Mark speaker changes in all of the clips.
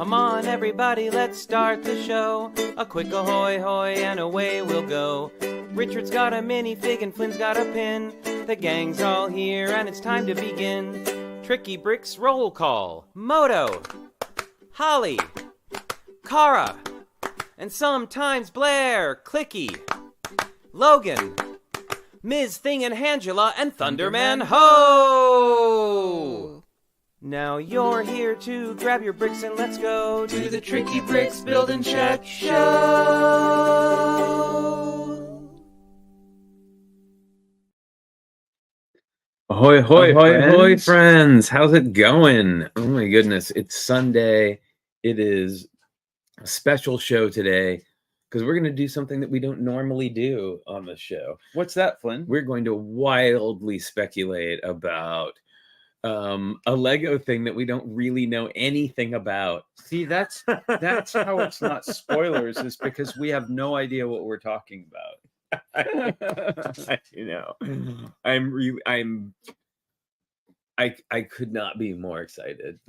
Speaker 1: Come on, everybody, let's start the show. A quick ahoy hoy and away we'll go. Richard's got a minifig and Flynn's got a pin. The gang's all here and it's time to begin. Tricky Bricks roll call. Moto, Holly, Kara, and sometimes Blair, Clicky, Logan, Ms. Thing and Angela, and Thunderman Ho! Now you're here to grab your bricks and let's go to the Tricky Bricks Build and Check Show!
Speaker 2: Ahoy, ahoy, ahoy, ahoy, friends! How's it going? Oh my goodness, it's Sunday. It is a special show today because we're going to do something that we don't normally do on the show.
Speaker 3: What's that, Flynn?
Speaker 2: We're going to wildly speculate about a Lego thing that we don't really know anything about.
Speaker 3: See, that's how it's not spoilers, is because we have no idea what we're talking about.
Speaker 2: You know, I could not be more excited.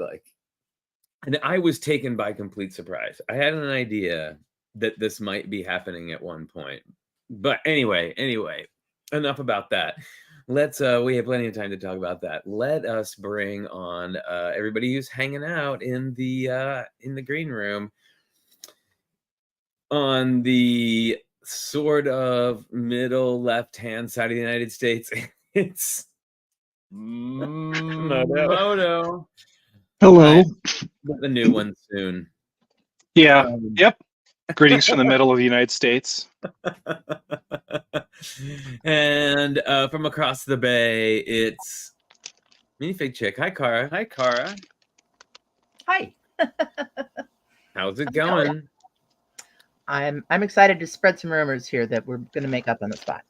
Speaker 2: And I was taken by complete surprise. I had an idea that this might be happening at one point, but anyway, enough about that. Let's we have plenty of time to talk about that. Let us bring on everybody who's hanging out in the green room on the sort of middle left-hand side of the United States. It's
Speaker 3: Moto.
Speaker 4: Hello.
Speaker 2: The new one soon.
Speaker 4: Yeah. Yep. Greetings from the middle of the United States.
Speaker 2: And from across the bay, it's Minifigchick. Hi, Kara.
Speaker 3: Hi, Kara.
Speaker 5: Hi.
Speaker 2: How's it going?
Speaker 5: I'm excited to spread some rumors here that we're going to make up on the spot.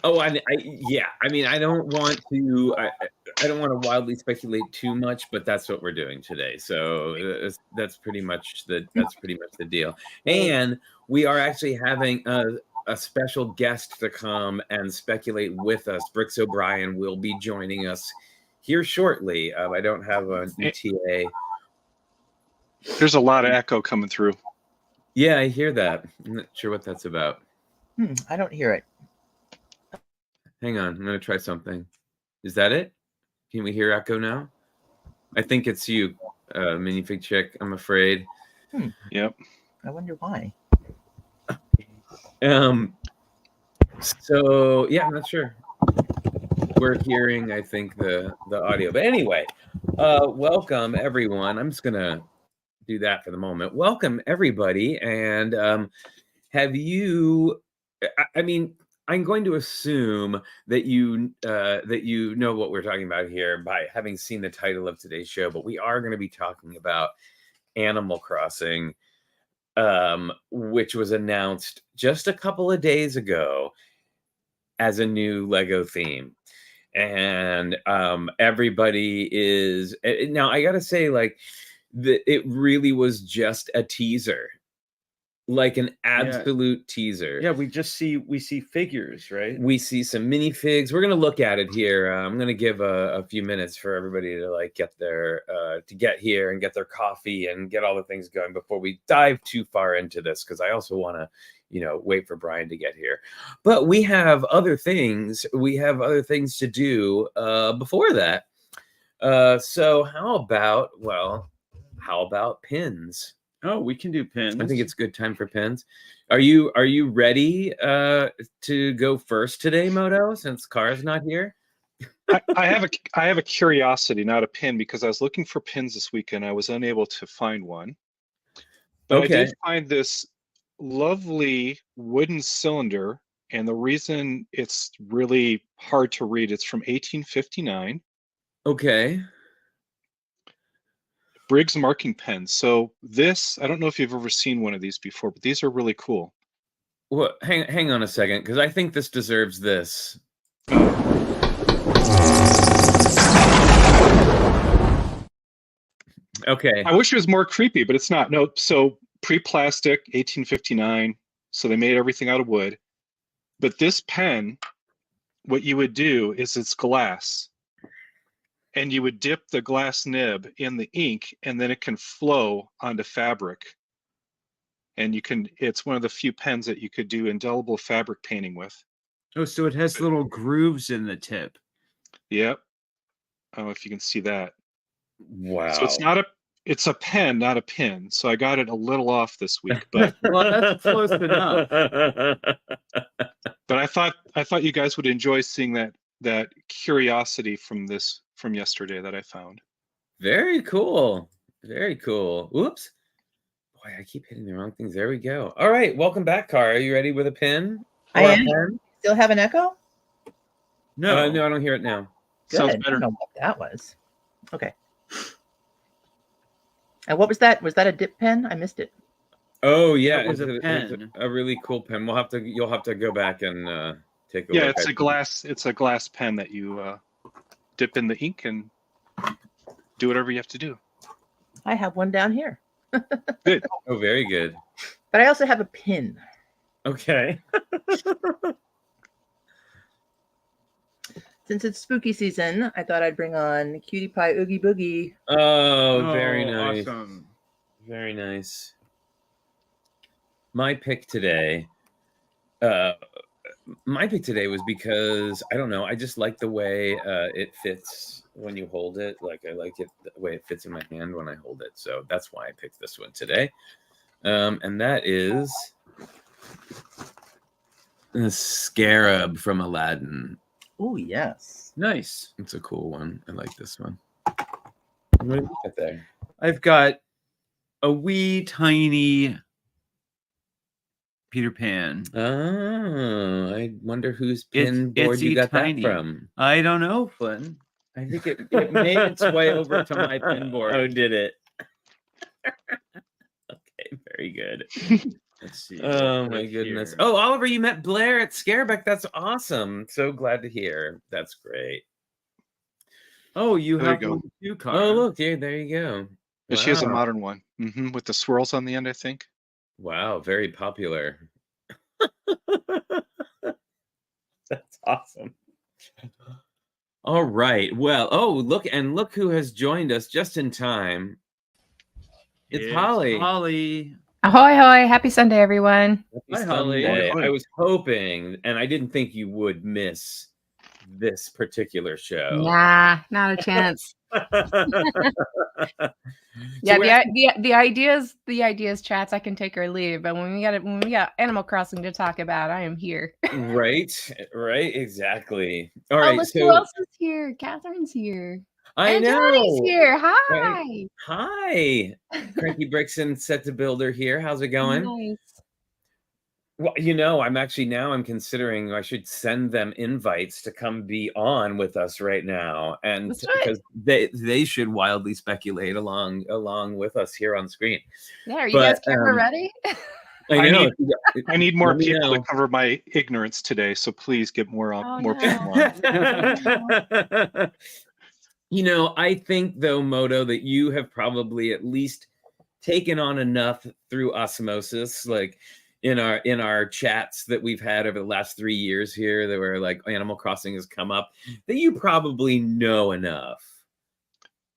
Speaker 2: Oh, yeah. I mean, I don't want to wildly speculate too much, but that's what we're doing today. So that's pretty much the deal. And we are actually having a special guest to come and speculate with us. Bricks O'Brien will be joining us here shortly. I don't have an ETA.
Speaker 4: There's a lot of echo coming through.
Speaker 2: Yeah, I hear that. I'm not sure what that's about.
Speaker 5: I don't hear it.
Speaker 2: Hang on, I'm going to try something. Is that it? Can we hear echo now? I think it's you, Minifigchick, I'm afraid.
Speaker 4: Yep.
Speaker 5: I wonder why.
Speaker 2: So, yeah, I'm not sure. We're hearing, I think, the audio. But anyway, welcome, everyone. I'm just going to do that for the moment. Welcome, everybody. And have you... I mean... I'm going to assume that you know what we're talking about here by having seen the title of today's show, but we are going to be talking about Animal Crossing, which was announced just a couple of days ago as a new Lego theme. And everybody is... Now, I got to say, it really was just a teaser. Like an absolute teaser.
Speaker 3: Yeah, we see figures, right?
Speaker 2: We see some minifigs. We're gonna look at it here. I'm gonna give a few minutes for everybody to get their to get here and get their coffee and get all the things going before we dive too far into this, because I also want to wait for Brian to get here. But we have other things. We have other things to do before that. So how about pins?
Speaker 3: Oh, we can do pins.
Speaker 2: I think it's a good time for pins. Are you ready to go first today, Moto, since Kara's not here?
Speaker 4: I have a curiosity, not a pin, because I was looking for pins this weekend. I was unable to find one. But I did find this lovely wooden cylinder, and the reason it's really hard to read, it's from 1859.
Speaker 2: Okay.
Speaker 4: Briggs marking pens. So this, I don't know if you've ever seen one of these before, but these are really cool.
Speaker 2: Well, hang on a second, because I think this deserves this. Okay.
Speaker 4: I wish it was more creepy, but it's not. No, so pre-plastic, 1859. So they made everything out of wood. But this pen, what you would do is it's glass. and you would dip the glass nib in the ink, and then it can flow onto fabric. And it's one of the few pens that you could do indelible fabric painting with.
Speaker 3: Oh, so it has little grooves in the tip.
Speaker 4: Yep. I don't know if you can see that.
Speaker 2: Wow.
Speaker 4: So it's a pen, not a pin. So I got it a little off this week, but
Speaker 3: Well, that's close enough.
Speaker 4: but I thought you guys would enjoy seeing that curiosity from yesterday that I found.
Speaker 2: Very cool. Very cool. Oops. Boy, I keep hitting the wrong things. There we go. All right. Welcome back, Cara. Are you ready with a pin?
Speaker 5: I
Speaker 2: Or a
Speaker 5: am.
Speaker 2: pen?
Speaker 5: Still have an echo?
Speaker 3: No,
Speaker 2: No, I don't hear it now.
Speaker 5: Good.
Speaker 4: Sounds
Speaker 5: I
Speaker 4: better.
Speaker 5: don't know what that was. Okay. And what was that? Was that a dip pen? I missed it.
Speaker 2: Oh yeah,
Speaker 3: That was a
Speaker 2: it's
Speaker 3: pen.
Speaker 2: a really cool pen. You'll have to go back and take a
Speaker 4: Yeah,
Speaker 2: look.
Speaker 4: it's a glass pen that you dip in the ink and do whatever you have to do.
Speaker 5: I have one down here.
Speaker 2: Oh, very good.
Speaker 5: But I also have a pin.
Speaker 2: Okay.
Speaker 5: Since it's spooky season, I thought I'd bring on Cutie Pie Oogie Boogie.
Speaker 2: Oh, very nice.
Speaker 3: Awesome.
Speaker 2: Very nice. My pick today was because I don't know, I just like the way it fits when you hold it. Like I like it the way it fits in my hand when I hold it. So that's why I picked this one today. And that is the Scarab from Aladdin.
Speaker 5: Oh, yes.
Speaker 3: Nice.
Speaker 2: It's a cool one. I like this one. What do you got there?
Speaker 3: I've got a wee tiny Peter Pan.
Speaker 2: Oh, I wonder whose
Speaker 3: It's
Speaker 2: pin board you got
Speaker 3: tiny.
Speaker 2: that from.
Speaker 3: I don't know, Flynn. I think it made its way over to my pin board.
Speaker 2: Oh, did it? Okay, very good.
Speaker 3: Let's see.
Speaker 2: Oh my goodness. Oh, Oliver, you met Blair at Scareback. That's awesome. So glad to hear. That's great.
Speaker 3: Oh, you
Speaker 4: There
Speaker 3: have
Speaker 4: you go.
Speaker 3: one too, Cara.
Speaker 2: Oh, look, there you go.
Speaker 4: But she has a
Speaker 2: Wow.
Speaker 4: modern one with the swirls on the end, I think.
Speaker 2: Wow, very popular. That's awesome. All right. Well, look who has joined us just in time. It's Holly.
Speaker 3: Holly.
Speaker 6: Ahoy, hoy. Happy Sunday, everyone.
Speaker 2: Happy
Speaker 3: Hi, Holly.
Speaker 2: Sunday.
Speaker 4: Ahoy.
Speaker 2: I was hoping, and I didn't think you would miss this particular show.
Speaker 6: Nah, not a chance.
Speaker 2: So
Speaker 6: Yeah, the ideas chats I can take or leave, but when we got Animal Crossing to talk about, I am here.
Speaker 2: right, exactly. All
Speaker 6: Oh,
Speaker 2: right,
Speaker 6: look
Speaker 2: so
Speaker 6: who else is here. Catherine's here.
Speaker 2: I
Speaker 6: And
Speaker 2: know.
Speaker 6: Johnny's here. Hi.
Speaker 2: Right. Hi, Cranky Brixton, set to builder here. How's it going?
Speaker 6: Nice.
Speaker 2: Well, I'm considering I should send them invites to come be on with us right now, and
Speaker 6: That's right.
Speaker 2: because they should wildly speculate along with us here on screen.
Speaker 6: Yeah, are you
Speaker 2: But,
Speaker 6: guys camera ready?
Speaker 2: I know.
Speaker 4: I need more
Speaker 2: Let me
Speaker 4: people
Speaker 2: know.
Speaker 4: to cover my ignorance today, so please get more
Speaker 6: Oh,
Speaker 4: more
Speaker 6: no.
Speaker 4: people on.
Speaker 2: I think though, Moto, that you have probably at least taken on enough through osmosis, like in our chats that we've had over the last 3 years here, that were like Animal Crossing has come up, that you probably know enough.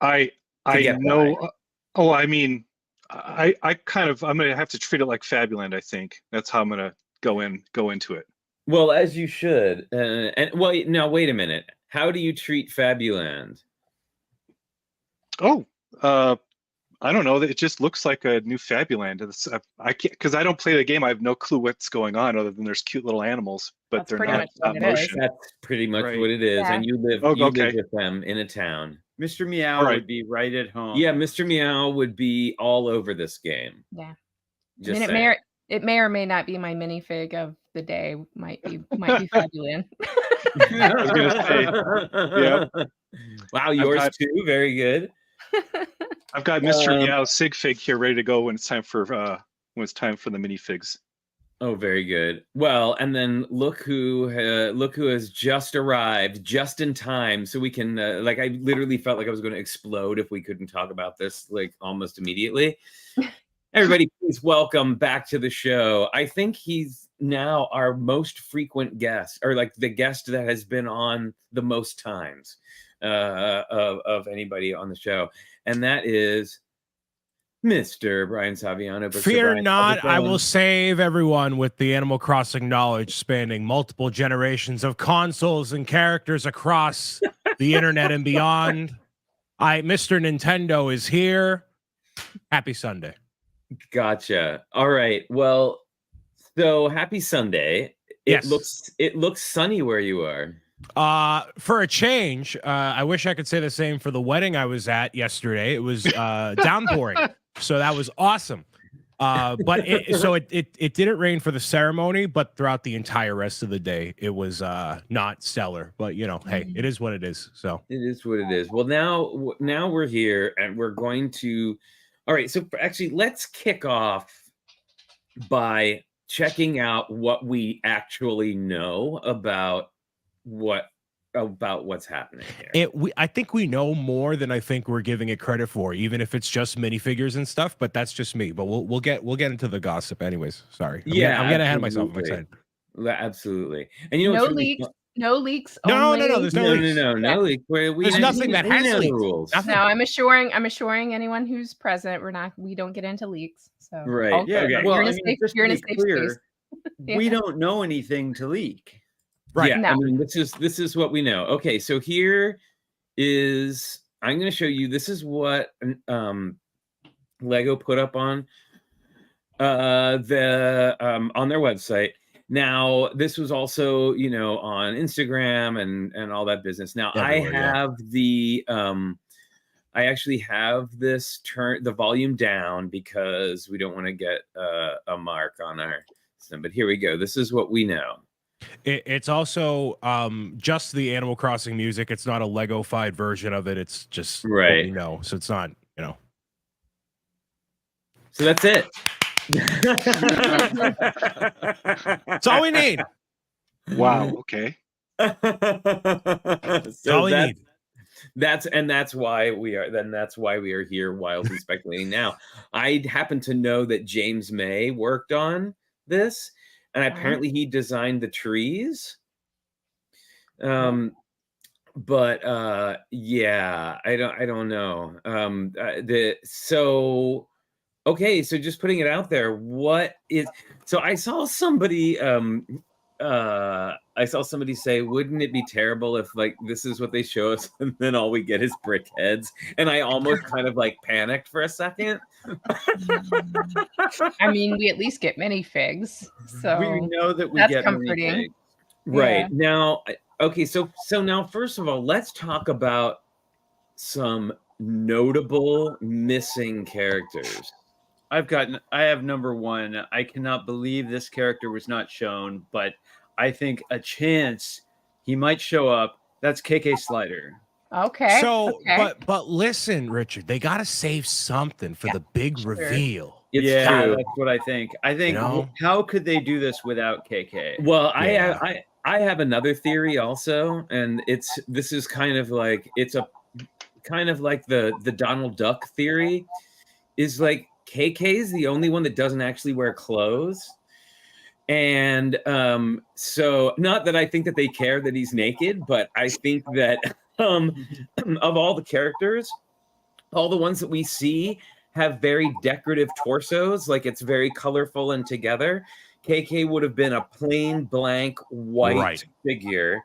Speaker 4: I
Speaker 2: get
Speaker 4: know. I mean, I'm gonna have to treat it like Fabuland. I think that's how I'm gonna go into it.
Speaker 2: Well, as you should. Now wait a minute. How do you treat Fabuland?
Speaker 4: Oh, I don't know. It just looks like a new Fabuland. I can't, because I don't play the game. I have no clue what's going on other than there's cute little animals, but
Speaker 6: That's
Speaker 4: they're
Speaker 6: pretty
Speaker 4: not
Speaker 6: much what
Speaker 4: stop
Speaker 6: it is.
Speaker 4: motion.
Speaker 2: That's pretty much
Speaker 3: Right.
Speaker 2: what it is.
Speaker 6: Yeah.
Speaker 2: And you live
Speaker 4: Okay.
Speaker 2: with them in a town.
Speaker 3: Mr. Meow
Speaker 4: All right.
Speaker 3: would be right at home.
Speaker 2: Yeah, Mr. Meow would be all over this game.
Speaker 6: Yeah.
Speaker 2: Just
Speaker 6: I mean,
Speaker 2: saying.
Speaker 6: it may or may not be my minifig of the day. Might be Fabuland.
Speaker 4: I was gonna say, yeah.
Speaker 2: Wow, yours too. Very good.
Speaker 4: I've got Mr. Meow Sigfig here ready to go when it's time for the minifigs.
Speaker 2: Oh, very good. Well, and then look who has just arrived just in time, so we can I literally felt like I was going to explode if we couldn't talk about this like almost immediately. Everybody, please welcome back to the show. I think he's now our most frequent guest, or like the guest that has been on the most times. of anybody on the show, and that is Mr. Brian Saviano. But
Speaker 7: Fear
Speaker 2: Brian,
Speaker 7: not, I will save everyone with the Animal Crossing knowledge spanning multiple generations of consoles and characters across the internet and beyond. Mr. Nintendo is here. Happy Sunday.
Speaker 2: Gotcha. All right. Well, so happy Sunday. It looks sunny where you are.
Speaker 7: For a change, I wish I could say the same for the wedding I was at yesterday. It was downpouring, so that was awesome. But it didn't rain for the ceremony, but throughout the entire rest of the day, it was not stellar. But hey, it is what it is. So
Speaker 2: it is what it is. Well, now we're here, and we're going to. All right. So actually, let's kick off by checking out what we actually know about what's happening here.
Speaker 7: I think we know more than I think we're giving it credit for, even if it's just minifigures and stuff. But that's just me. But we'll get into the gossip anyways. Sorry. I'm getting ahead of myself. I'm excited.
Speaker 2: Absolutely. And you know,
Speaker 6: no leaks.
Speaker 7: No. There's no leaks.
Speaker 2: No leaks.
Speaker 7: There's nothing that has leaks.
Speaker 2: Rules.
Speaker 6: No, I'm assuring anyone who's present, we don't get into leaks. So
Speaker 2: right.
Speaker 3: Okay. Well,
Speaker 6: you're in a safe space.
Speaker 3: We don't know anything to leak.
Speaker 7: Right.
Speaker 2: Yeah, no. I mean, this is what we know. Okay, so here is I'm going to show you. This is what Lego put up on on their website. Now, this was also on Instagram and all that business. Now, I have the I actually have this the volume down because we don't want to get a mark on our system. But here we go. This is what we know.
Speaker 7: It's also just the Animal Crossing music. It's not a Lego-fied version of it. It's just
Speaker 2: right.
Speaker 7: What we know. So it's not,
Speaker 2: So that's it.
Speaker 7: That's all we need.
Speaker 4: Wow. Okay.
Speaker 7: That's all we need.
Speaker 2: That's why we are. Then that's why we are here wildly speculating. Now, I happen to know that James May worked on this. And apparently he designed the trees. But yeah, I don't know. So just putting it out there, so I saw somebody say, wouldn't it be terrible if this is what they show us and then all we get is brick heads? And I almost kind of panicked for a second.
Speaker 6: I mean, we at least get minifigs, so
Speaker 2: we know that we get
Speaker 6: comforting.
Speaker 2: Minifigs. Right. Now, okay, so now first of all, let's talk about some notable missing characters.
Speaker 3: I have number one. I cannot believe this character was not shown, but I think a chance he might show up. That's KK Slider.
Speaker 6: Okay.
Speaker 7: So, but listen, Richard, they got to save something for the big reveal.
Speaker 2: It's true.
Speaker 3: That's what I think. I think how could they do this without KK?
Speaker 2: Well, I have another theory also, and this is kind of like the Donald Duck theory, is KK is the only one that doesn't actually wear clothes. And so not that I think that they care that he's naked, but I think that of all the characters, all the ones that we see have very decorative torsos, it's very colorful and together. KK would have been a plain blank white figure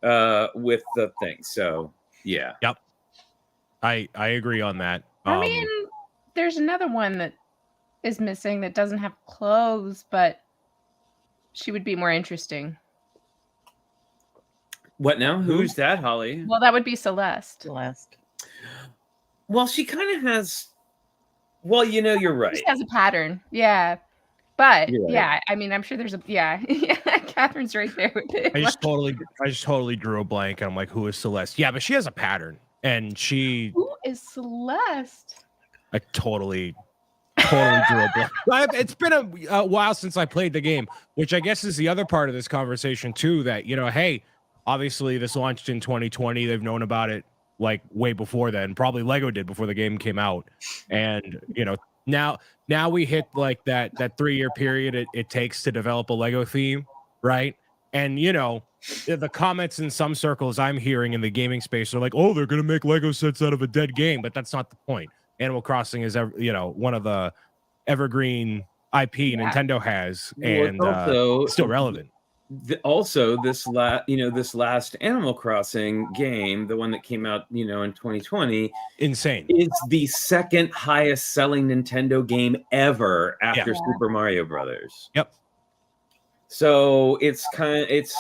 Speaker 2: with the thing. So yeah.
Speaker 7: Yep. I agree on that.
Speaker 6: I mean, there's another one that is missing that doesn't have clothes, but she would be more interesting.
Speaker 2: What now?
Speaker 3: Who's that, Holly?
Speaker 6: Well, that would be Celeste.
Speaker 2: Well, she kind of has. Well, you're right.
Speaker 6: She has a pattern, yeah. But yeah, I mean, I'm sure there's Catherine's right there with it.
Speaker 7: I just totally drew a blank. And I'm like, who is Celeste? Yeah, but she has a pattern, and
Speaker 6: who is Celeste?
Speaker 7: I totally drew a blank. It's been a while since I played the game, which I guess is the other part of this conversation too. That hey, obviously this launched in 2020. They've known about it way before then. Probably Lego did before the game came out, and now we hit that 3-year period it takes to develop a Lego theme, right? And the comments in some circles I'm hearing in the gaming space are like, "Oh, they're gonna make Lego sets out of a dead game," but that's not the point. Animal Crossing is one of the evergreen IP Nintendo has, and it's still relevant.
Speaker 2: Also, this last Animal Crossing game, the one that came out, in 2020,
Speaker 7: insane.
Speaker 2: It's the second highest selling Nintendo game ever after Super Mario Brothers.
Speaker 7: Yep.
Speaker 2: So it's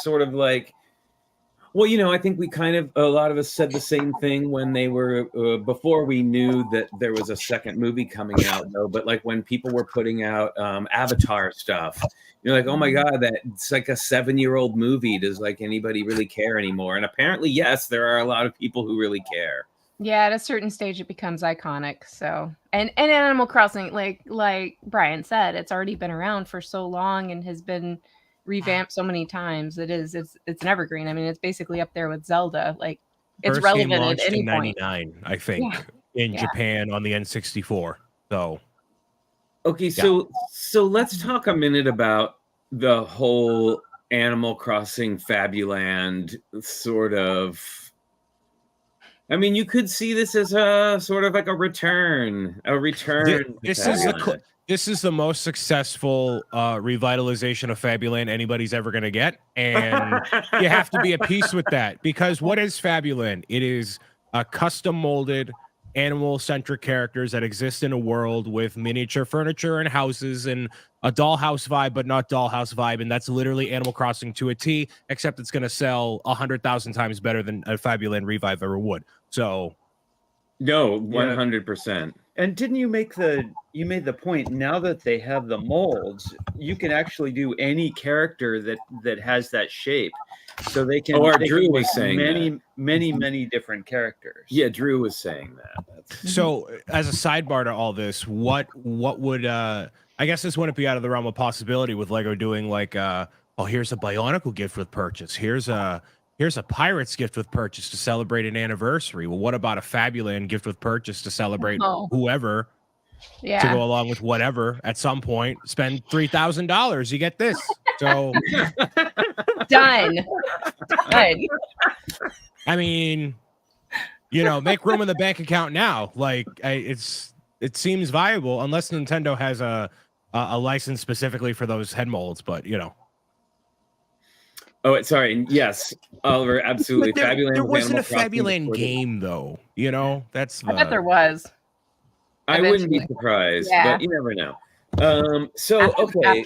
Speaker 2: sort of like, well, I think a lot of us said the same thing when they were before we knew that there was a second movie coming out, though. But like when people were putting out Avatar stuff, you're like, oh my God, it's like a 7-year-old movie. Does like anybody really care anymore? And apparently, yes, there are a lot of people who really care.
Speaker 6: Yeah, at a certain stage, it becomes iconic. So, and Animal Crossing, like Brian said, it's already been around for so long and has been revamped so many times. It's an evergreen. I mean, it's basically up there with Zelda. Like, it's
Speaker 7: First
Speaker 6: relevant
Speaker 7: game
Speaker 6: at
Speaker 7: launched
Speaker 6: any
Speaker 7: in
Speaker 6: point.
Speaker 7: 99, I think, in Japan on the N64. So,
Speaker 2: okay, so let's talk a minute about the whole Animal Crossing Fabuland sort of. I mean, you could see this as a sort of like a return.
Speaker 7: This is the most successful revitalization of Fabuland anybody's ever going to get. And you have to be at peace with that, because what is Fabuland? It is a custom molded animal-centric characters that exist in a world with miniature furniture and houses and a dollhouse vibe, but not dollhouse vibe. And that's literally Animal Crossing to a T, except it's going to sell 100,000 times better than a Fabuland revive ever would. So,
Speaker 2: no, 100%.
Speaker 3: And didn't you made the point, now that they have the molds, you can actually do any character that has that shape. So they can.
Speaker 2: Drew was saying
Speaker 3: many different characters.
Speaker 2: Yeah, Drew was saying that.
Speaker 7: So, as a sidebar to all this, what would I guess this wouldn't be out of the realm of possibility with Lego doing like here's a Bionicle gift with purchase. Here's a Pirates gift with purchase to celebrate an anniversary. Well, what about a Fabuland gift with purchase to celebrate whoever? To go along with whatever at some point. Spend $3,000, you get this. So
Speaker 6: done.
Speaker 7: I mean, make room in the bank account now. Like it seems viable, unless Nintendo has a license specifically for those head molds. But
Speaker 2: Oh, sorry. Yes, Oliver, absolutely.
Speaker 7: There wasn't a Fabuland game, though. I
Speaker 6: bet there was.
Speaker 2: I wouldn't be surprised, but you never know. Okay.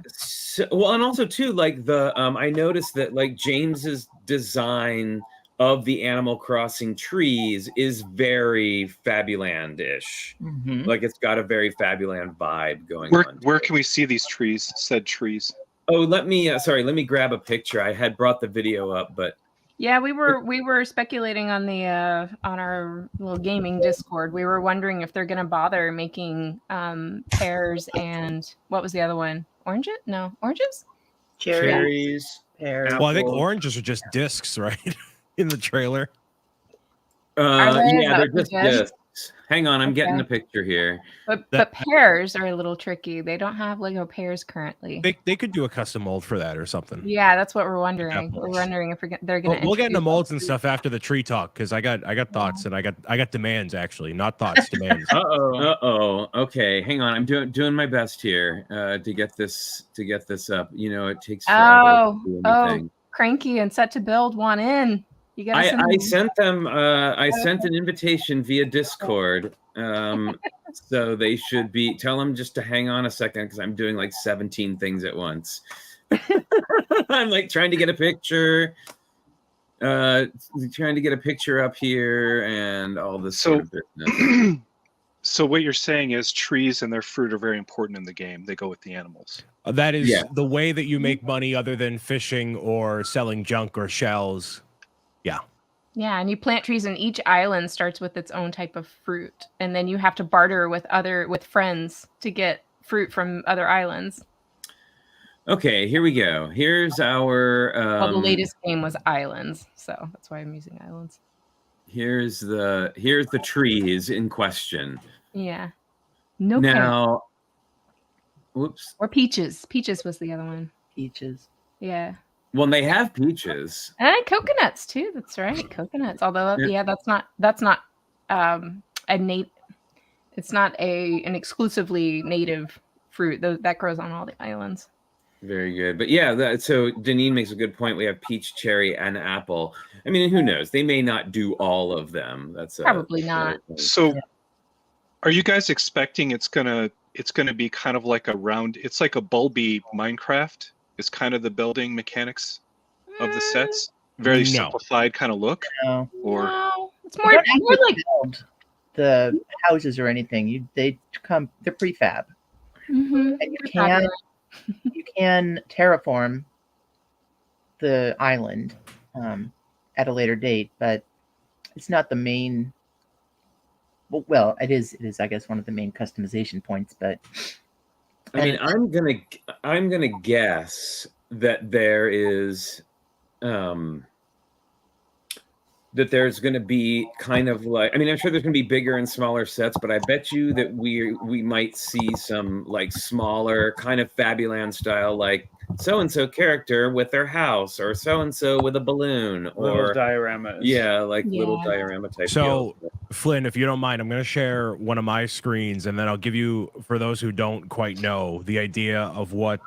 Speaker 2: So, and also too, like the I noticed that like James's design of the Animal Crossing trees is very Fabuland-ish.
Speaker 5: Mm-hmm.
Speaker 2: Like it's got a very Fabuland vibe going on.
Speaker 4: Where can we see these trees? Said trees.
Speaker 2: Oh, let me grab a picture. I had brought the video up, but
Speaker 6: yeah, we were speculating on the on our little gaming Discord. We were wondering if they're gonna bother making pears and what was the other one? Oranges? No, oranges?
Speaker 3: Cherries.
Speaker 5: Pears.
Speaker 7: Well, I think oranges are just discs, right? In the trailer.
Speaker 2: Yeah, they're just discs. Hang on, I'm getting the picture here.
Speaker 6: But pears are a little tricky. They don't have Lego pears currently.
Speaker 7: They could do a custom mold for that or something.
Speaker 6: Yeah, that's what we're wondering. We're wondering if they're going to.
Speaker 7: We'll get into molds and stuff after the tree talk, because I got thoughts and I got demands, actually, not thoughts, demands.
Speaker 2: Okay, hang on. I'm doing my best here to get this up. It takes forever to do anything.
Speaker 6: Cranky and set to build want in.
Speaker 2: I sent them. I sent an invitation via Discord, so they should be. Tell them just to hang on a second because I'm doing like 17 things at once. I'm like trying to get a picture, up here, and all this sort of business.
Speaker 4: So what you're saying is trees and their fruit are very important in the game. They go with the animals.
Speaker 7: That is the way that you make money, other than fishing or selling junk or shells. Yeah.
Speaker 6: Yeah, and you plant trees, and each island starts with its own type of fruit, and then you have to barter with friends to get fruit from other islands.
Speaker 2: Okay, here we go. Here's our.
Speaker 6: The latest game was islands, so that's why I'm using islands.
Speaker 2: Here's the trees in question.
Speaker 6: Yeah.
Speaker 2: Now. Whoops.
Speaker 6: Or peaches. Peaches was the other one.
Speaker 5: Peaches.
Speaker 6: Yeah.
Speaker 2: Well, they have peaches.
Speaker 6: And coconuts too. That's right. Coconuts. Although
Speaker 2: Yeah.
Speaker 6: that's not a native. It's not an exclusively native fruit. That grows on all the islands.
Speaker 2: Very good. But yeah, so Deneen makes a good point. We have peach, cherry, and apple. I mean, who knows? They may not do all of them. That's
Speaker 6: Probably not.
Speaker 4: So, are you guys expecting it's gonna be kind of like a round? It's like a bulby Minecraft. Is kind of the building mechanics of the sets. Very
Speaker 7: No.
Speaker 4: simplified kind of look.
Speaker 5: No.
Speaker 4: Or
Speaker 6: No, it's
Speaker 5: You
Speaker 6: more
Speaker 5: don't have to
Speaker 6: like
Speaker 5: build the houses or anything. They're prefab.
Speaker 6: Mhm.
Speaker 5: And you can terraform the island at a later date, but it's not the main. Well, it is. I guess one of the main customization points, but
Speaker 2: I mean, I'm gonna guess that there is that there's going to be kind of like, I mean, I'm sure there's going to be bigger and smaller sets, but I bet you that we might see some like smaller kind of Fabuland style, like so-and-so character with their house, or so-and-so with a balloon,
Speaker 3: Little
Speaker 2: or
Speaker 3: dioramas.
Speaker 2: little
Speaker 6: Yeah.
Speaker 2: diorama type
Speaker 7: So,
Speaker 2: deals.
Speaker 7: Flynn, if you don't mind, I'm going to share one of my screens, and then I'll give you, for those who don't quite know, the idea of what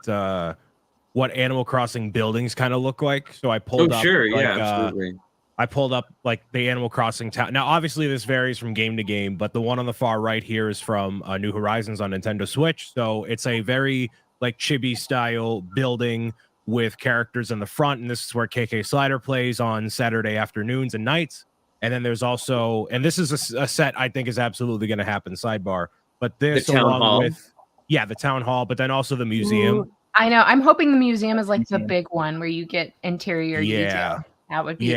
Speaker 7: Animal Crossing buildings kind of look like. So I pulled up,
Speaker 2: Sure,
Speaker 7: like,
Speaker 2: yeah, absolutely.
Speaker 7: I pulled up like the Animal Crossing town. Now, obviously, this varies from game to game, but the one on the far right here is from New Horizons on Nintendo Switch. So it's a very like chibi style building with characters in the front, and this is where KK Slider plays on Saturday afternoons and nights. And then there's also, and this is a set I think is absolutely going to happen. Sidebar, but this
Speaker 2: The town
Speaker 7: along
Speaker 2: hall.
Speaker 7: with the town hall, but then also the museum.
Speaker 6: Ooh, I know. I'm hoping the museum is like the big one where you get interior detail. That would be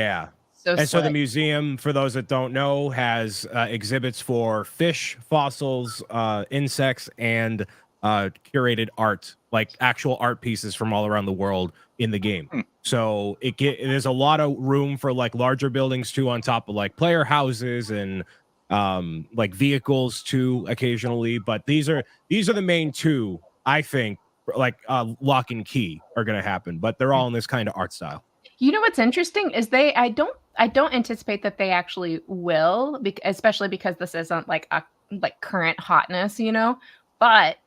Speaker 6: so
Speaker 7: And so the
Speaker 6: slick.
Speaker 7: museum, for those that don't know, has exhibits for fish, fossils, insects, and curated art, like actual art pieces from all around the world in the game. So there's a lot of room for like larger buildings too, on top of like player houses and like vehicles too occasionally. But these are the main two, I think, like lock and key are going to happen, but they're all in this kind of art style.
Speaker 6: You know what's interesting is I don't anticipate that they actually will, especially because this isn't like a current hotness, you know. But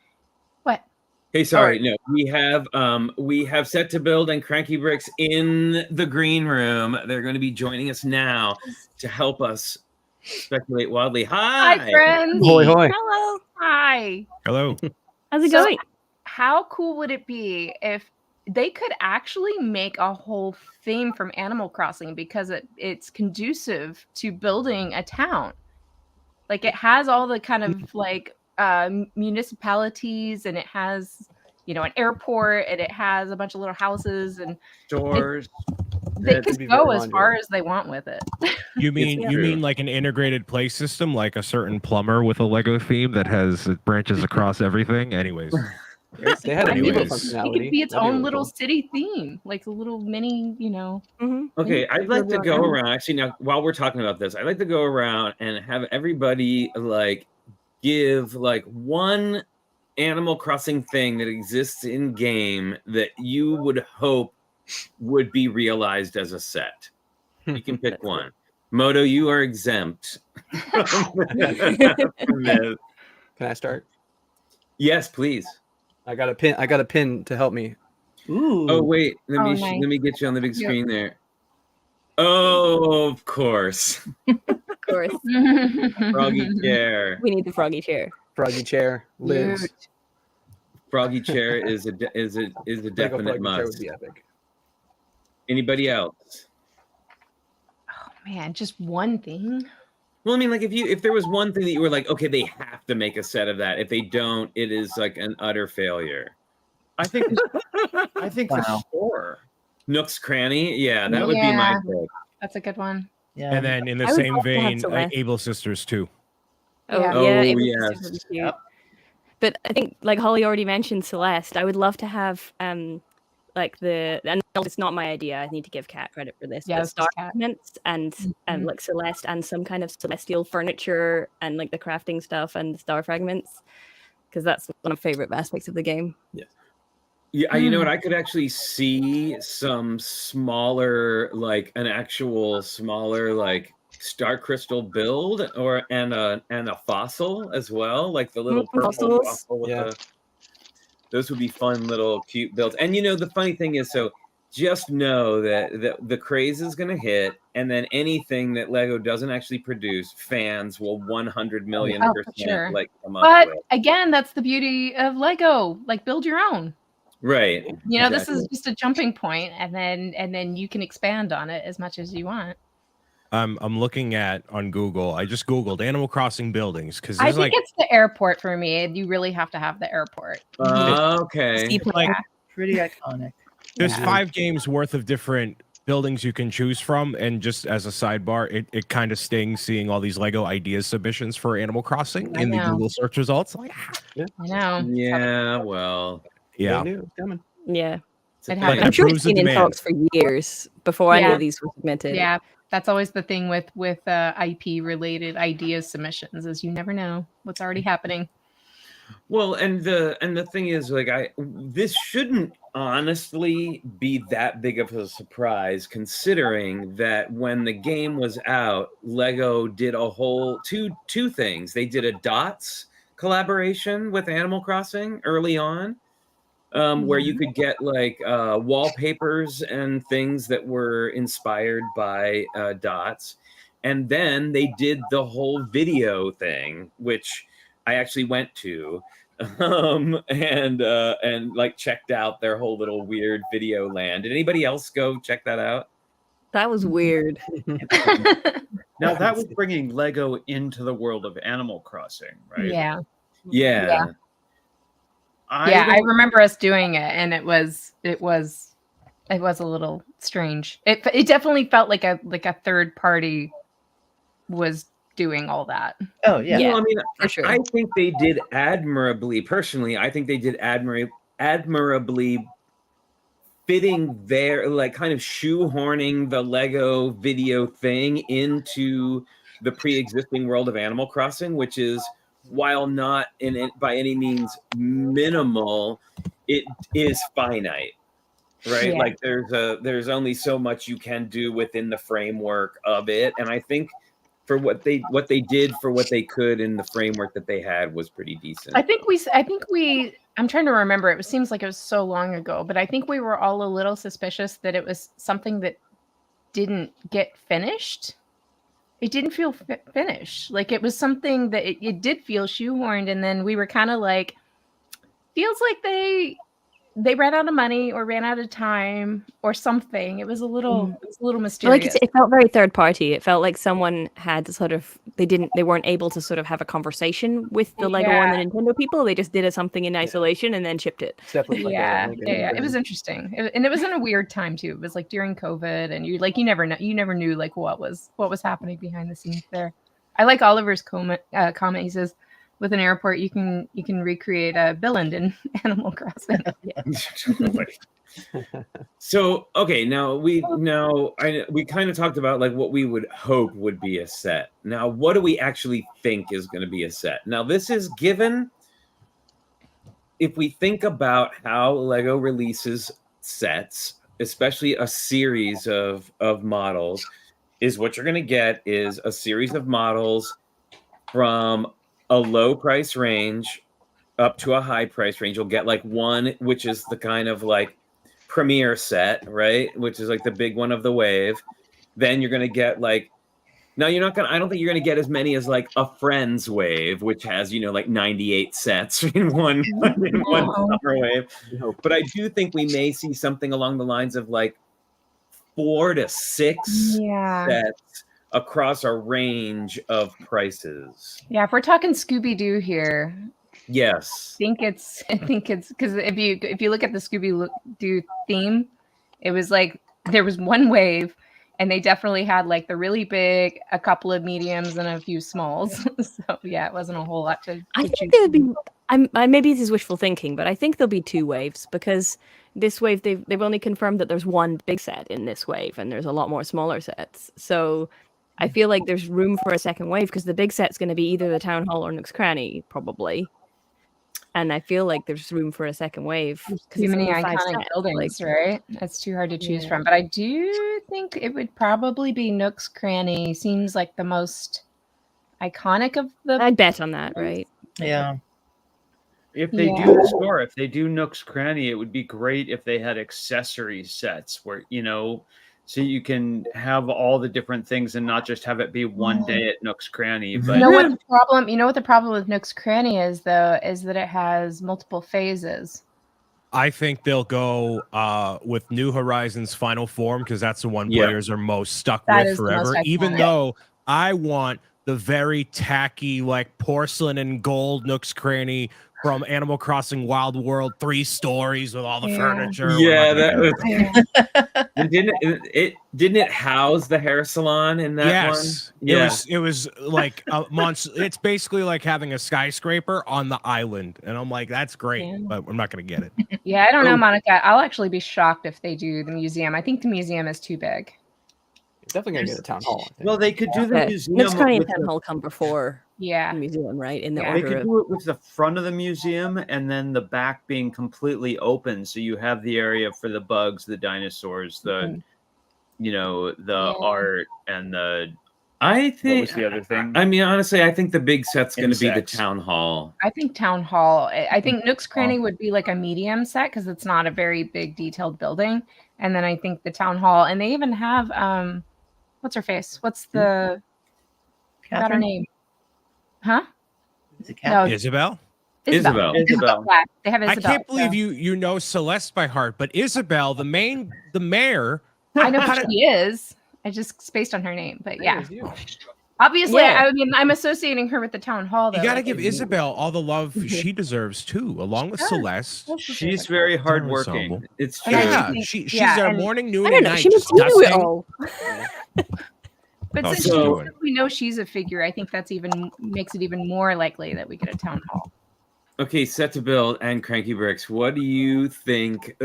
Speaker 6: what?
Speaker 2: Hey, sorry, no, we have Set to Build and Cranky Bricks in the green room. They're going to be joining us now to help us speculate wildly.
Speaker 6: Hi, friends.
Speaker 8: Hoy hoy.
Speaker 6: Hello. Hi.
Speaker 7: Hello.
Speaker 8: How's it
Speaker 6: So,
Speaker 8: going?
Speaker 6: How cool would it be if they could actually make a whole theme from Animal Crossing, because it's conducive to building a town. Like it has all the kind of like municipalities, and it has, you know, an airport, and it has a bunch of little houses, and
Speaker 3: Stores.
Speaker 6: they
Speaker 3: That
Speaker 6: could
Speaker 3: could be
Speaker 6: go
Speaker 3: very
Speaker 6: as far
Speaker 3: modular.
Speaker 6: as they want with it.
Speaker 7: You mean like an integrated play system, like a certain plumber with a Lego theme that has branches across everything? Anyways.
Speaker 8: They had
Speaker 7: Anyways.
Speaker 8: amiibo
Speaker 6: It
Speaker 8: functionality.
Speaker 6: could be its
Speaker 8: That'd
Speaker 6: own
Speaker 8: really
Speaker 6: little
Speaker 8: cool.
Speaker 6: city theme, like a little mini, you know.
Speaker 2: Okay, I'd like to go around. Actually, now while we're talking about this, I'd like to go around and have everybody like give like one Animal Crossing thing that exists in game that you would hope would be realized as a set. You can pick one. Moto, you are exempt from this.
Speaker 8: Can I start?
Speaker 2: Yes, please.
Speaker 8: I got a pin to help me.
Speaker 5: Ooh.
Speaker 2: Oh wait, let
Speaker 6: Oh,
Speaker 2: me
Speaker 6: nice.
Speaker 2: let me get you on the big
Speaker 6: Yep.
Speaker 2: screen there. Oh, of course,
Speaker 9: Of course.
Speaker 2: Froggy chair.
Speaker 9: We need the froggy chair.
Speaker 8: Froggy chair lives.
Speaker 2: Froggy chair is a
Speaker 8: Lego
Speaker 2: definite
Speaker 8: Froggy chair
Speaker 2: must.
Speaker 8: would be epic.
Speaker 2: Anybody else?
Speaker 6: Oh man, just one thing.
Speaker 2: Well, I mean, like if there was one thing that you were like, okay, they have to make a set of that. If they don't, it is like an utter failure.
Speaker 3: I think the
Speaker 5: Wow.
Speaker 3: store.
Speaker 2: Nook's Cranny, yeah, that would be my
Speaker 6: Yeah.
Speaker 2: pick.
Speaker 6: That's a good one.
Speaker 5: Yeah.
Speaker 7: And then in the
Speaker 9: I would
Speaker 7: same
Speaker 9: love to have
Speaker 7: vein,
Speaker 9: Celeste.
Speaker 7: Able Sisters too.
Speaker 9: Oh,
Speaker 6: Yeah.
Speaker 9: yeah.
Speaker 2: Oh,
Speaker 9: it was
Speaker 2: yes.
Speaker 9: super cute.
Speaker 5: Yep.
Speaker 9: But I think, like Holly already mentioned, Celeste. I would love to have like and it's not my idea. I need to give Kat credit for this.
Speaker 6: Yeah,
Speaker 9: but
Speaker 6: this is
Speaker 9: star
Speaker 6: Kat.
Speaker 9: fragments and
Speaker 6: Mhm.
Speaker 9: like Celeste and some kind of celestial furniture and like the crafting stuff and the star fragments, because that's one of my favorite aspects of the game.
Speaker 2: Yeah, you know what? I could actually see some smaller, like an actual smaller, like star crystal build, and a fossil as well, like the little purple
Speaker 9: Fossils.
Speaker 2: fossil with
Speaker 8: Yeah.
Speaker 2: those would be fun little cute builds. And the funny thing is, so just know that the craze is going to hit, and then anything that Lego doesn't actually produce, fans will 100 million
Speaker 6: Oh, for
Speaker 2: percent
Speaker 6: sure.
Speaker 2: like come up
Speaker 6: But
Speaker 2: with.
Speaker 6: again, that's the beauty of Lego. Like, build your own.
Speaker 2: Right.
Speaker 6: This is just a jumping point, and then you can expand on it as much as you want.
Speaker 7: I'm looking at on Google. I just Googled Animal Crossing buildings because
Speaker 6: I
Speaker 7: there's
Speaker 6: think
Speaker 7: like
Speaker 6: it's the airport for me. You really have to have the airport.
Speaker 2: Okay.
Speaker 7: like
Speaker 5: Pretty iconic.
Speaker 7: there's
Speaker 6: Yeah.
Speaker 7: 5 games worth of different buildings you can choose from, and just as a sidebar, it kind of stings seeing all these Lego ideas submissions for Animal Crossing
Speaker 6: I
Speaker 7: in the
Speaker 6: know.
Speaker 7: Google search results. Like,
Speaker 6: I know.
Speaker 2: Yeah, well,
Speaker 7: yeah,
Speaker 8: They knew it was coming.
Speaker 9: Yeah.
Speaker 2: it's a
Speaker 6: It
Speaker 2: thing.
Speaker 6: happened.
Speaker 9: I'm sure
Speaker 7: proves
Speaker 9: it's
Speaker 7: the
Speaker 9: been in
Speaker 7: demand.
Speaker 9: talks for years before any
Speaker 6: Yeah.
Speaker 9: of these were submitted.
Speaker 6: Yeah, that's always the thing with IP related ideas submissions, is you never know what's already happening.
Speaker 2: Well, and the thing is, like, this shouldn't honestly be that big of a surprise, considering that when the game was out, Lego did a whole two things. They did a dots collaboration with Animal Crossing early on, where you could get like wallpapers and things that were inspired by dots, and then they did the whole video thing, which I actually went to, and like checked out their whole little weird video land. Did anybody else go check that out?
Speaker 9: That was weird.
Speaker 3: Now that was bringing Lego into the world of Animal Crossing, right?
Speaker 6: Yeah.
Speaker 2: Yeah.
Speaker 6: I remember us doing it, and it was a little strange. It definitely felt like a third party was doing all that.
Speaker 5: Oh yeah.
Speaker 9: Yeah.
Speaker 2: Well, I mean,
Speaker 9: for sure.
Speaker 2: I think they did admirably. Personally, I think they did admirably fitting their, like, kind of shoehorning the Lego video thing into the pre-existing world of Animal Crossing, which is, while not in it by any means minimal, it is finite, right?
Speaker 6: Yeah.
Speaker 2: Like there's only so much you can do within the framework of it, and I think for what they did for what they could in the framework that they had was pretty decent.
Speaker 6: I think we I'm trying to remember. It seems like it was so long ago, but I think we were all a little suspicious that it was something that didn't get finished. It didn't feel finished. Like it was something that it did feel shoehorned, and then we were kind of like, feels like they ran out of money or ran out of time or something. It was a little mysterious.
Speaker 9: Like it felt very third party. It felt like someone had sort of they weren't able to sort of have a conversation with the Lego and the Nintendo people. They just did something in isolation and then shipped it.
Speaker 8: It's definitely like
Speaker 6: Yeah. It was interesting, and it was in a weird time too. It was like during COVID, and you never knew like what was happening behind the scenes there. I like Oliver's comment. He says, with an airport, you can recreate a Billund in Animal Crossing.
Speaker 2: So okay, now we kind of talked about like what we would hope would be a set. Now, what do we actually think is going to be a set? Now, this is given. If we think about how Lego releases sets, especially a series of models, is what you're going to get is a series of models from a low price range up to a high price range. You'll get like one, which is the kind of like premiere set, right? Which is like the big one of the wave. Then you're going to get like, now you're not going to, I don't think you're going to get as many as like a Friends wave, which has, like 98 sets in one summer wave. But I do think we may see something along the lines of like 4 to 6 sets across a range of prices.
Speaker 6: Yeah, if we're talking Scooby-Doo here,
Speaker 2: yes,
Speaker 6: I think it's because if you look at the Scooby-Doo theme, it was like there was one wave, and they definitely had like the really big, a couple of mediums, and a few smalls. So yeah, it wasn't a whole lot to
Speaker 9: I think there would be. Maybe this is wishful thinking, but I think there'll be 2 waves, because this wave they've only confirmed that there's one big set in this wave, and there's a lot more smaller sets. So I feel like there's room for a second wave, because the big set's going to be either the Town Hall or Nook's Cranny, probably. and I feel like there's room for a second wave.
Speaker 6: There's
Speaker 9: 'cause
Speaker 6: too
Speaker 9: it's
Speaker 6: many
Speaker 9: only 5
Speaker 6: iconic
Speaker 9: sets,
Speaker 6: buildings,
Speaker 9: like-
Speaker 6: right? It's too hard to choose
Speaker 9: Yeah.
Speaker 6: from. But I do think it would probably be Nook's Cranny. Seems like the most iconic of the.
Speaker 9: I'd bet on that, right?
Speaker 5: Yeah.
Speaker 3: If they
Speaker 6: Yeah.
Speaker 3: do the store, if they do Nook's Cranny, it would be great if they had accessory sets where, so you can have all the different things and not just have it be one day at Nook's Cranny. But
Speaker 6: You know what the problem? You know what the problem with Nook's Cranny is, though, is that it has multiple phases.
Speaker 7: I think they'll go with New Horizons Final Form because that's the one players are most stuck
Speaker 6: That
Speaker 7: with
Speaker 6: is the most
Speaker 7: forever. Even
Speaker 6: iconic.
Speaker 7: though I want the very tacky, like porcelain and gold Nook's Cranny from Animal Crossing Wild World, 3 stories with all the furniture.
Speaker 2: Yeah,
Speaker 7: We're not gonna
Speaker 2: that
Speaker 7: get
Speaker 2: was. Didn't it house the hair salon in that
Speaker 7: yes,
Speaker 2: one? Yeah.
Speaker 7: it was like a monster. It's basically like having a skyscraper on the island, and I'm like, that's great,
Speaker 6: Yeah.
Speaker 7: but I'm not gonna get it.
Speaker 6: Yeah, I don't know, Monica. I'll actually be shocked if they do the museum. I think the museum is too big.
Speaker 8: You're definitely gonna get a town hall. I think.
Speaker 3: well, they could do the
Speaker 9: Yeah.
Speaker 3: museum.
Speaker 9: Nook's Cranny and
Speaker 3: with
Speaker 9: Town
Speaker 3: the-
Speaker 9: Hall come before
Speaker 6: Yeah.
Speaker 9: the museum, right? In the
Speaker 6: Yeah.
Speaker 3: They
Speaker 9: order
Speaker 3: could
Speaker 9: of
Speaker 3: do it with the front of the museum and then the back being completely open, so you have the area for the bugs, the dinosaurs, the
Speaker 6: Yeah.
Speaker 3: art, and the
Speaker 2: I
Speaker 3: what
Speaker 2: think
Speaker 3: was the other thing?
Speaker 2: I mean, honestly, I think the big set's going to be the
Speaker 3: Insects.
Speaker 2: town hall.
Speaker 6: I think Town Hall. I think Nook's Cranny would be like a medium set because it's not a very big detailed building. And then I think the Town Hall, and they even have what's her face? What's the got her
Speaker 5: Catherine?
Speaker 6: name? Huh?
Speaker 5: Is it
Speaker 6: No,
Speaker 5: Catherine?
Speaker 7: Isabel,
Speaker 2: Isabel.
Speaker 3: Isabel.
Speaker 6: Yeah, they have
Speaker 7: I
Speaker 6: Isabel.
Speaker 7: can't believe
Speaker 6: so-
Speaker 7: you know Celeste by heart, but Isabel, the mayor.
Speaker 6: I know
Speaker 7: How
Speaker 6: who
Speaker 7: did-
Speaker 6: she is. I just spaced on her name, but yeah.
Speaker 8: There's you.
Speaker 6: Obviously,
Speaker 9: Yeah.
Speaker 6: I mean, I'm associating her with the Town Hall. Though.
Speaker 7: You got to
Speaker 6: like,
Speaker 7: give Isabel all the love she deserves too, along with
Speaker 6: She does.
Speaker 7: Celeste.
Speaker 3: She's very hardworking.
Speaker 7: ensemble.
Speaker 2: It's true.
Speaker 6: And I
Speaker 7: Yeah,
Speaker 6: think-
Speaker 7: she's
Speaker 6: yeah,
Speaker 7: there
Speaker 6: and-
Speaker 7: morning, noon,
Speaker 9: I
Speaker 7: and
Speaker 9: don't know.
Speaker 7: night.
Speaker 9: She must
Speaker 7: just
Speaker 9: do it
Speaker 7: dusting.
Speaker 9: all.
Speaker 6: But
Speaker 7: Oh,
Speaker 6: since,
Speaker 7: she's doing it.
Speaker 6: we know she's a figure, I think that's even makes it even more likely that we get a Town Hall.
Speaker 2: Okay, set to build and Cranky Bricks. What do you think?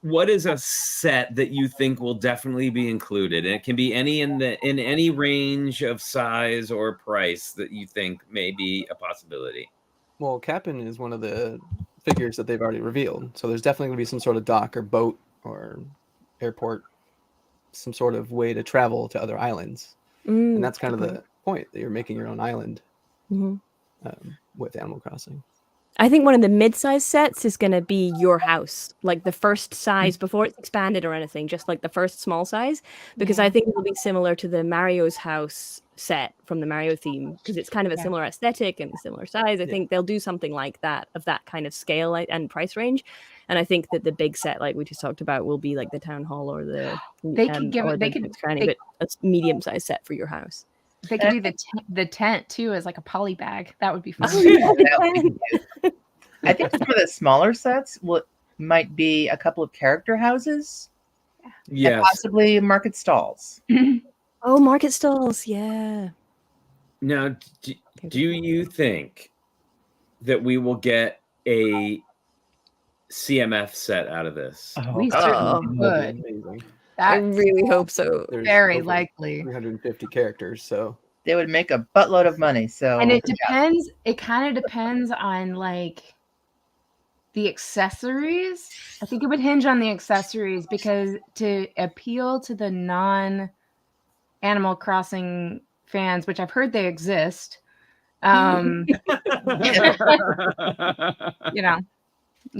Speaker 2: What is a set that you think will definitely be included? And it can be any in any range of size or price that you think may be a possibility.
Speaker 8: Well, Captain is one of the figures that they've already revealed, so there's definitely gonna be some sort of dock or boat or airport, some sort of way to travel to other islands, and that's kind of the point, that you're making your own island with Animal Crossing.
Speaker 9: I think one of the mid-size sets is going to be your house, like the first size before it's expanded or anything, just like the first small size, because I think it'll be similar to the Mario's house set from the Mario theme, because it's kind of a
Speaker 6: Yeah.
Speaker 9: similar aesthetic and similar size. I think they'll do something like that, of that kind of scale and price range. And I think that the big set, like we just talked about, will be like the town hall or the
Speaker 6: They could give
Speaker 9: or
Speaker 6: it. They
Speaker 9: the
Speaker 6: could.
Speaker 9: Nook's Cranny,
Speaker 6: they-
Speaker 9: but a medium-sized set for your house.
Speaker 6: They could do the tent too as like a poly bag. That would be fun.
Speaker 5: That would be cute. I think some of the smaller sets might be a couple of character houses and
Speaker 2: Yes.
Speaker 5: possibly market stalls.
Speaker 9: Oh, market stalls, yeah.
Speaker 2: Now, do you think that we will get a CMF set out of this?
Speaker 6: We
Speaker 9: Oh.
Speaker 6: certainly
Speaker 8: That'd
Speaker 6: would.
Speaker 8: be amazing.
Speaker 9: I
Speaker 6: That's
Speaker 9: really hope so.
Speaker 8: There's
Speaker 6: very
Speaker 8: over
Speaker 6: likely.
Speaker 8: 350 characters, so
Speaker 5: They would make a buttload of money. So
Speaker 6: And it depends. It kind of depends on like the accessories. I think it would hinge on the accessories because to appeal to the non-Animal Crossing fans, which I've heard they exist, you know,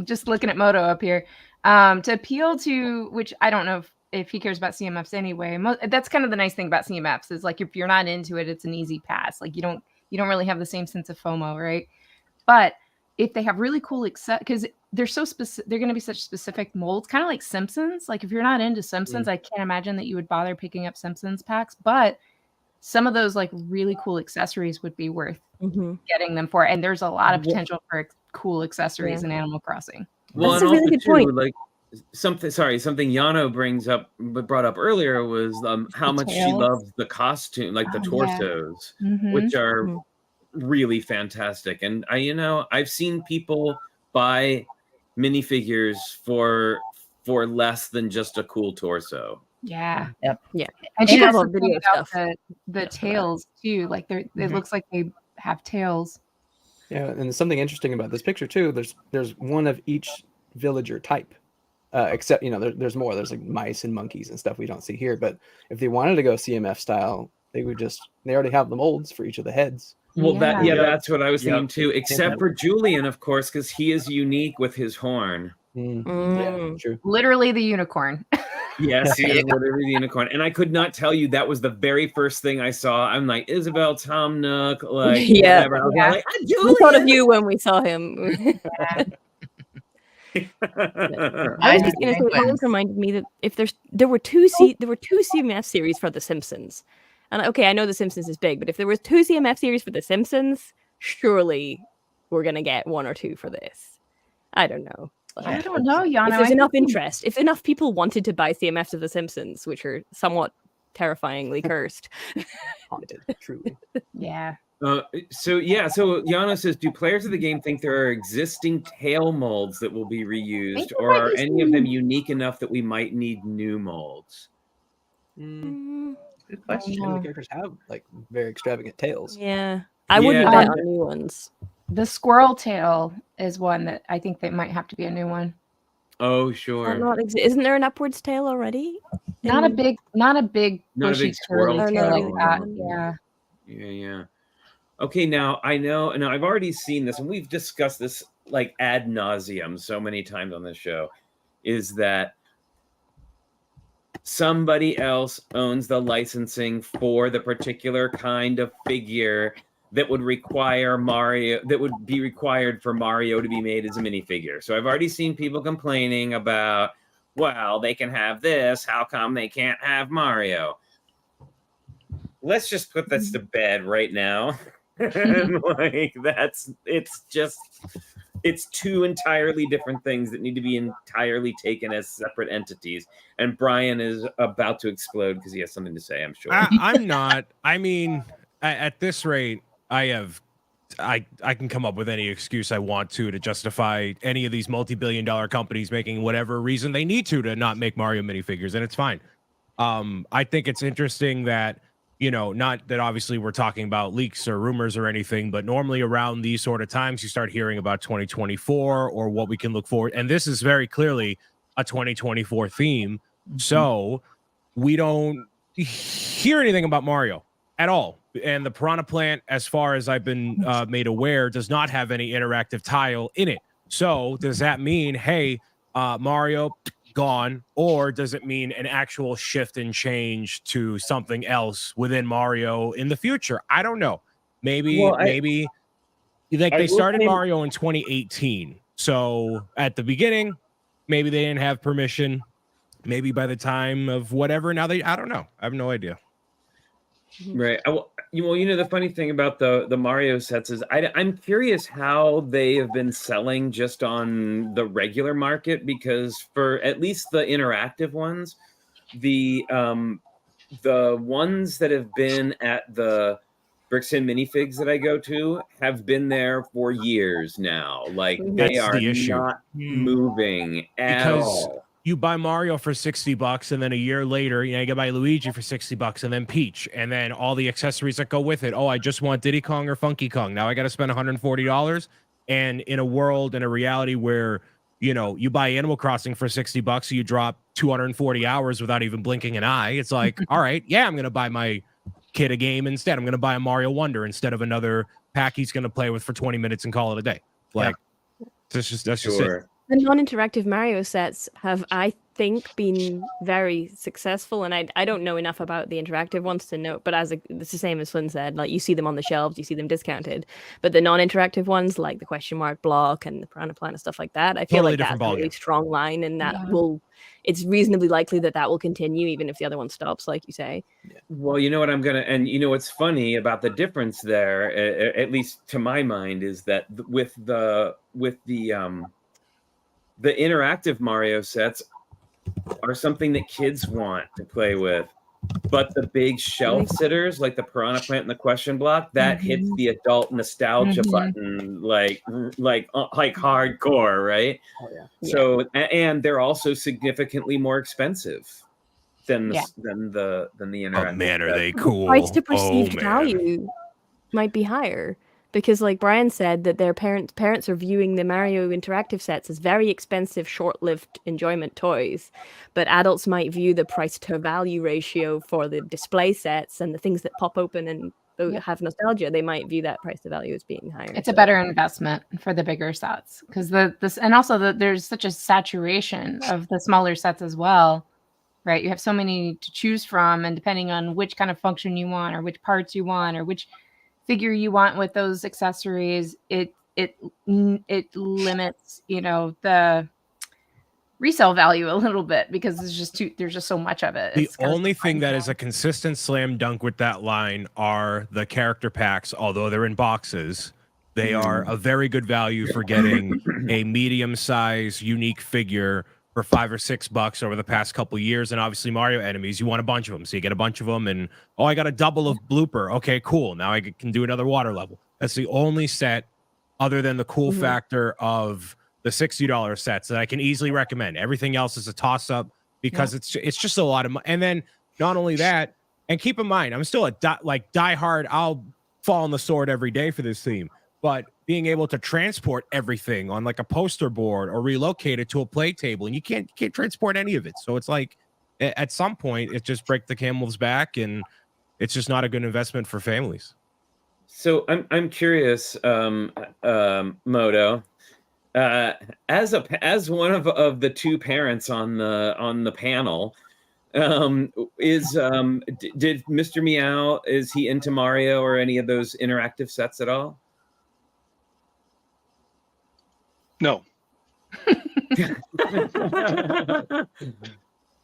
Speaker 6: just looking at Moto up here, to appeal to, which I don't know if he cares about CMFs anyway. That's kind of the nice thing about CMFs is like if you're not into it, it's an easy pass. Like you don't really have the same sense of FOMO, right? But if they have really cool because they're so specific, they're going to be such specific molds, kind of like Simpsons. Like if you're not into Simpsons, I can't imagine that you would bother picking up Simpsons packs. But some of those like really cool accessories would be worth getting them for. And there's a lot of potential for cool accessories in Animal Crossing.
Speaker 2: Well,
Speaker 9: That's
Speaker 2: and
Speaker 9: a really
Speaker 2: also
Speaker 9: good
Speaker 2: too,
Speaker 9: point.
Speaker 2: like something Yano brought up earlier was how
Speaker 6: The
Speaker 2: much she
Speaker 6: tails.
Speaker 2: loves the costume, like the
Speaker 6: Oh, yeah.
Speaker 2: torsos,
Speaker 6: Mhm.
Speaker 2: which are really fantastic. And I've seen people buy minifigures for less than just a cool torso.
Speaker 6: Yeah.
Speaker 5: Yep.
Speaker 9: Yeah.
Speaker 6: And she
Speaker 9: And
Speaker 6: has
Speaker 9: all
Speaker 6: something
Speaker 9: video
Speaker 6: about
Speaker 9: stuff.
Speaker 6: the tails too. Like it looks like they have tails.
Speaker 8: Yeah, and there's something interesting about this picture too. There's one of each villager type, except there's more. There's like mice and monkeys and stuff we don't see here. But if they wanted to go CMF style, they already have the molds for each of the heads.
Speaker 2: Well,
Speaker 6: Yeah.
Speaker 2: that's what I was thinking
Speaker 3: Yep.
Speaker 2: too. Except for Julian, of course, because he is unique with his horn.
Speaker 8: Yeah, true.
Speaker 6: Literally the unicorn.
Speaker 2: Yes, he is literally the unicorn. And I could not tell you that was the very first thing I saw. I'm like, Isabel, Tom Nook, like
Speaker 9: Yeah.
Speaker 2: whatever. I was like,
Speaker 9: We thought of you when we saw him. I was just going to say, it always reminded me that if there were two CMF series for The Simpsons, and okay, I know The Simpsons is big, but if there was 2 CMF series for The Simpsons, surely we're going to get 1 or 2 for this. I don't know.
Speaker 6: I don't know, Yana.
Speaker 9: If there's enough interest, if enough people wanted to buy CMFs of The Simpsons, which are somewhat terrifyingly cursed.
Speaker 8: Haunted, truly.
Speaker 6: Yeah.
Speaker 2: So Yana says, do players of the game think there are existing tail molds that will be reused, or are any of them unique enough that we might need new molds?
Speaker 5: Good
Speaker 8: Some
Speaker 5: question.
Speaker 8: of the characters have like very extravagant tails.
Speaker 9: Yeah. I wouldn't bet on new ones.
Speaker 6: The squirrel tail is one that I think that might have to be a new one.
Speaker 2: Oh, sure.
Speaker 9: Isn't there an upwards tail already?
Speaker 6: Not a big bushy
Speaker 2: squirrel
Speaker 6: curly
Speaker 9: tail.
Speaker 6: tail like that.
Speaker 9: No.
Speaker 6: Yeah.
Speaker 2: Yeah. Okay, now I've already seen this, and we've discussed this like ad nauseum so many times on this show, is that somebody else owns the licensing for the particular kind of figure that would require be required for Mario to be made as a minifigure. So I've already seen people complaining about, well, they can have this, how come they can't have Mario? Let's just put this to bed right now. And like it's 2 entirely different things that need to be entirely taken as separate entities. And Brian is about to explode because he has something to say, I'm sure.
Speaker 7: I'm not. I mean, at this rate, I can come up with any excuse I want to justify any of these multi-billion-dollar companies making whatever reason they need to not make Mario minifigures, and it's fine. I think it's interesting that, not that obviously we're talking about leaks or rumors or anything, but normally around these sort of times, you start hearing about 2024 or what we can look forward. And this is very clearly a 2024 theme. Mm-hmm. So we don't hear anything about Mario at all. And the Piranha Plant, as far as I've been made aware, does not have any interactive tile in it. So does that mean, hey, Mario gone, or does it mean an actual shift and change to something else within Mario in the future? I don't know. Maybe they started Mario in 2018. So at the beginning, maybe they didn't have permission. Maybe by the time of whatever, I don't know. I have no idea.
Speaker 2: Right. The funny thing about the Mario sets is I'm curious how they have been selling just on the regular market, because for at least the interactive ones, the ones that have been at the Brixton minifigs that I go to have been there for years now. Like they are not moving at all.
Speaker 7: You buy Mario for $60, and then a year later, you can buy Luigi for $60, and then Peach, and then all the accessories that go with it. Oh, I just want Diddy Kong or Funky Kong. Now I got to spend $140. And in a world, in a reality where, you buy Animal Crossing for $60, so you drop 240 hours without even blinking an eye. It's like, all right, yeah, I'm going to buy my kid a game instead. I'm going to buy a Mario Wonder instead of another pack he's going to play with for 20 minutes and call it a day. Like, that's just it.
Speaker 9: The non-interactive Mario sets have, I think, been very successful, and I don't know enough about the interactive ones to know, but it's the same as Flynn said, like you see them on the shelves, you see them discounted, but the non-interactive ones, like the question mark block and the Piranha Plant and stuff like that, I feel like that's a really strong line, and that it's reasonably likely that will continue, even if the other one stops, like you say.
Speaker 2: Well, what's funny about the difference there, at least to my mind, is that with the interactive Mario sets are something that kids want to play with, but the big shelf sitters like the Piranha Plant and the question block, that hits the adult nostalgia button like hardcore, right? Oh, yeah. So and they're also significantly more expensive than the interactive.
Speaker 7: Oh man, are they cool?
Speaker 9: Price to perceived value might be higher. because like Brian said, that their parents are viewing the Mario interactive sets as very expensive, short-lived enjoyment toys, but adults might view the price to value ratio for the display sets and the things that pop open and have nostalgia. They might view that price to value as being higher.
Speaker 6: It's a better investment for the bigger sets, because there's such a saturation of the smaller sets as well, right? You have so many to choose from, and depending on which kind of function you want, or which parts you want, or which figure you want with those accessories, it limits, the resale value a little bit, because there's just so much of it.
Speaker 7: The only thing that is a consistent slam dunk with that line are the character packs. Although they're in boxes, they are a very good value for getting a medium-sized unique figure for $5 or $6 over the past couple of years. And obviously Mario enemies, you want a bunch of them, so you get a bunch of them, and I got a double of blooper. Okay, cool, now I can do another water level. That's the only set, other than the cool factor of the $60 sets, that I can easily recommend. Everything else is a toss-up, because it's just a lot of money. And then not only that, and keep in mind, I'm still a diehard, I'll fall on the sword every day for this theme, but being able to transport everything on like a poster board or relocate it to a play table, and you can't transport any of it. So it's like, at some point, it just breaks the camel's back, and it's just not a good investment for families.
Speaker 2: So I'm curious, Moto, as one of the two parents on the panel, did Mr. Meow, is he into Mario or any of those interactive sets at all?
Speaker 4: No.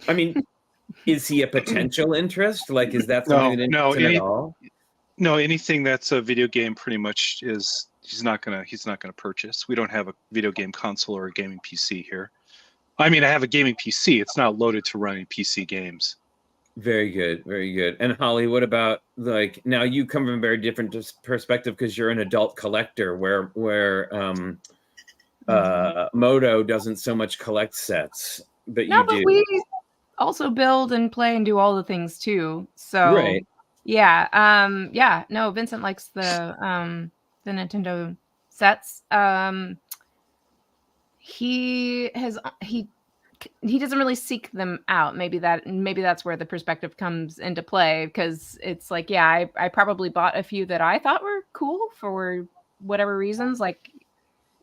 Speaker 2: I mean, is he a potential interest? Like, is that something that interests him at all?
Speaker 4: No, anything that's a video game pretty much is he's not gonna purchase. We don't have a video game console or a gaming PC here. I mean, I have a gaming PC. It's not loaded to run any PC games.
Speaker 2: Very good, very good. And Holly, what about, like, now you come from a very different perspective because you're an adult collector, where Moto doesn't so much collect sets, but you do.
Speaker 6: But we also build and play and do all the things too. So
Speaker 2: right.
Speaker 6: No, Vincent likes the Nintendo sets. He doesn't really seek them out. Maybe that's where the perspective comes into play, because it's like, I probably bought a few that I thought were cool for whatever reasons, like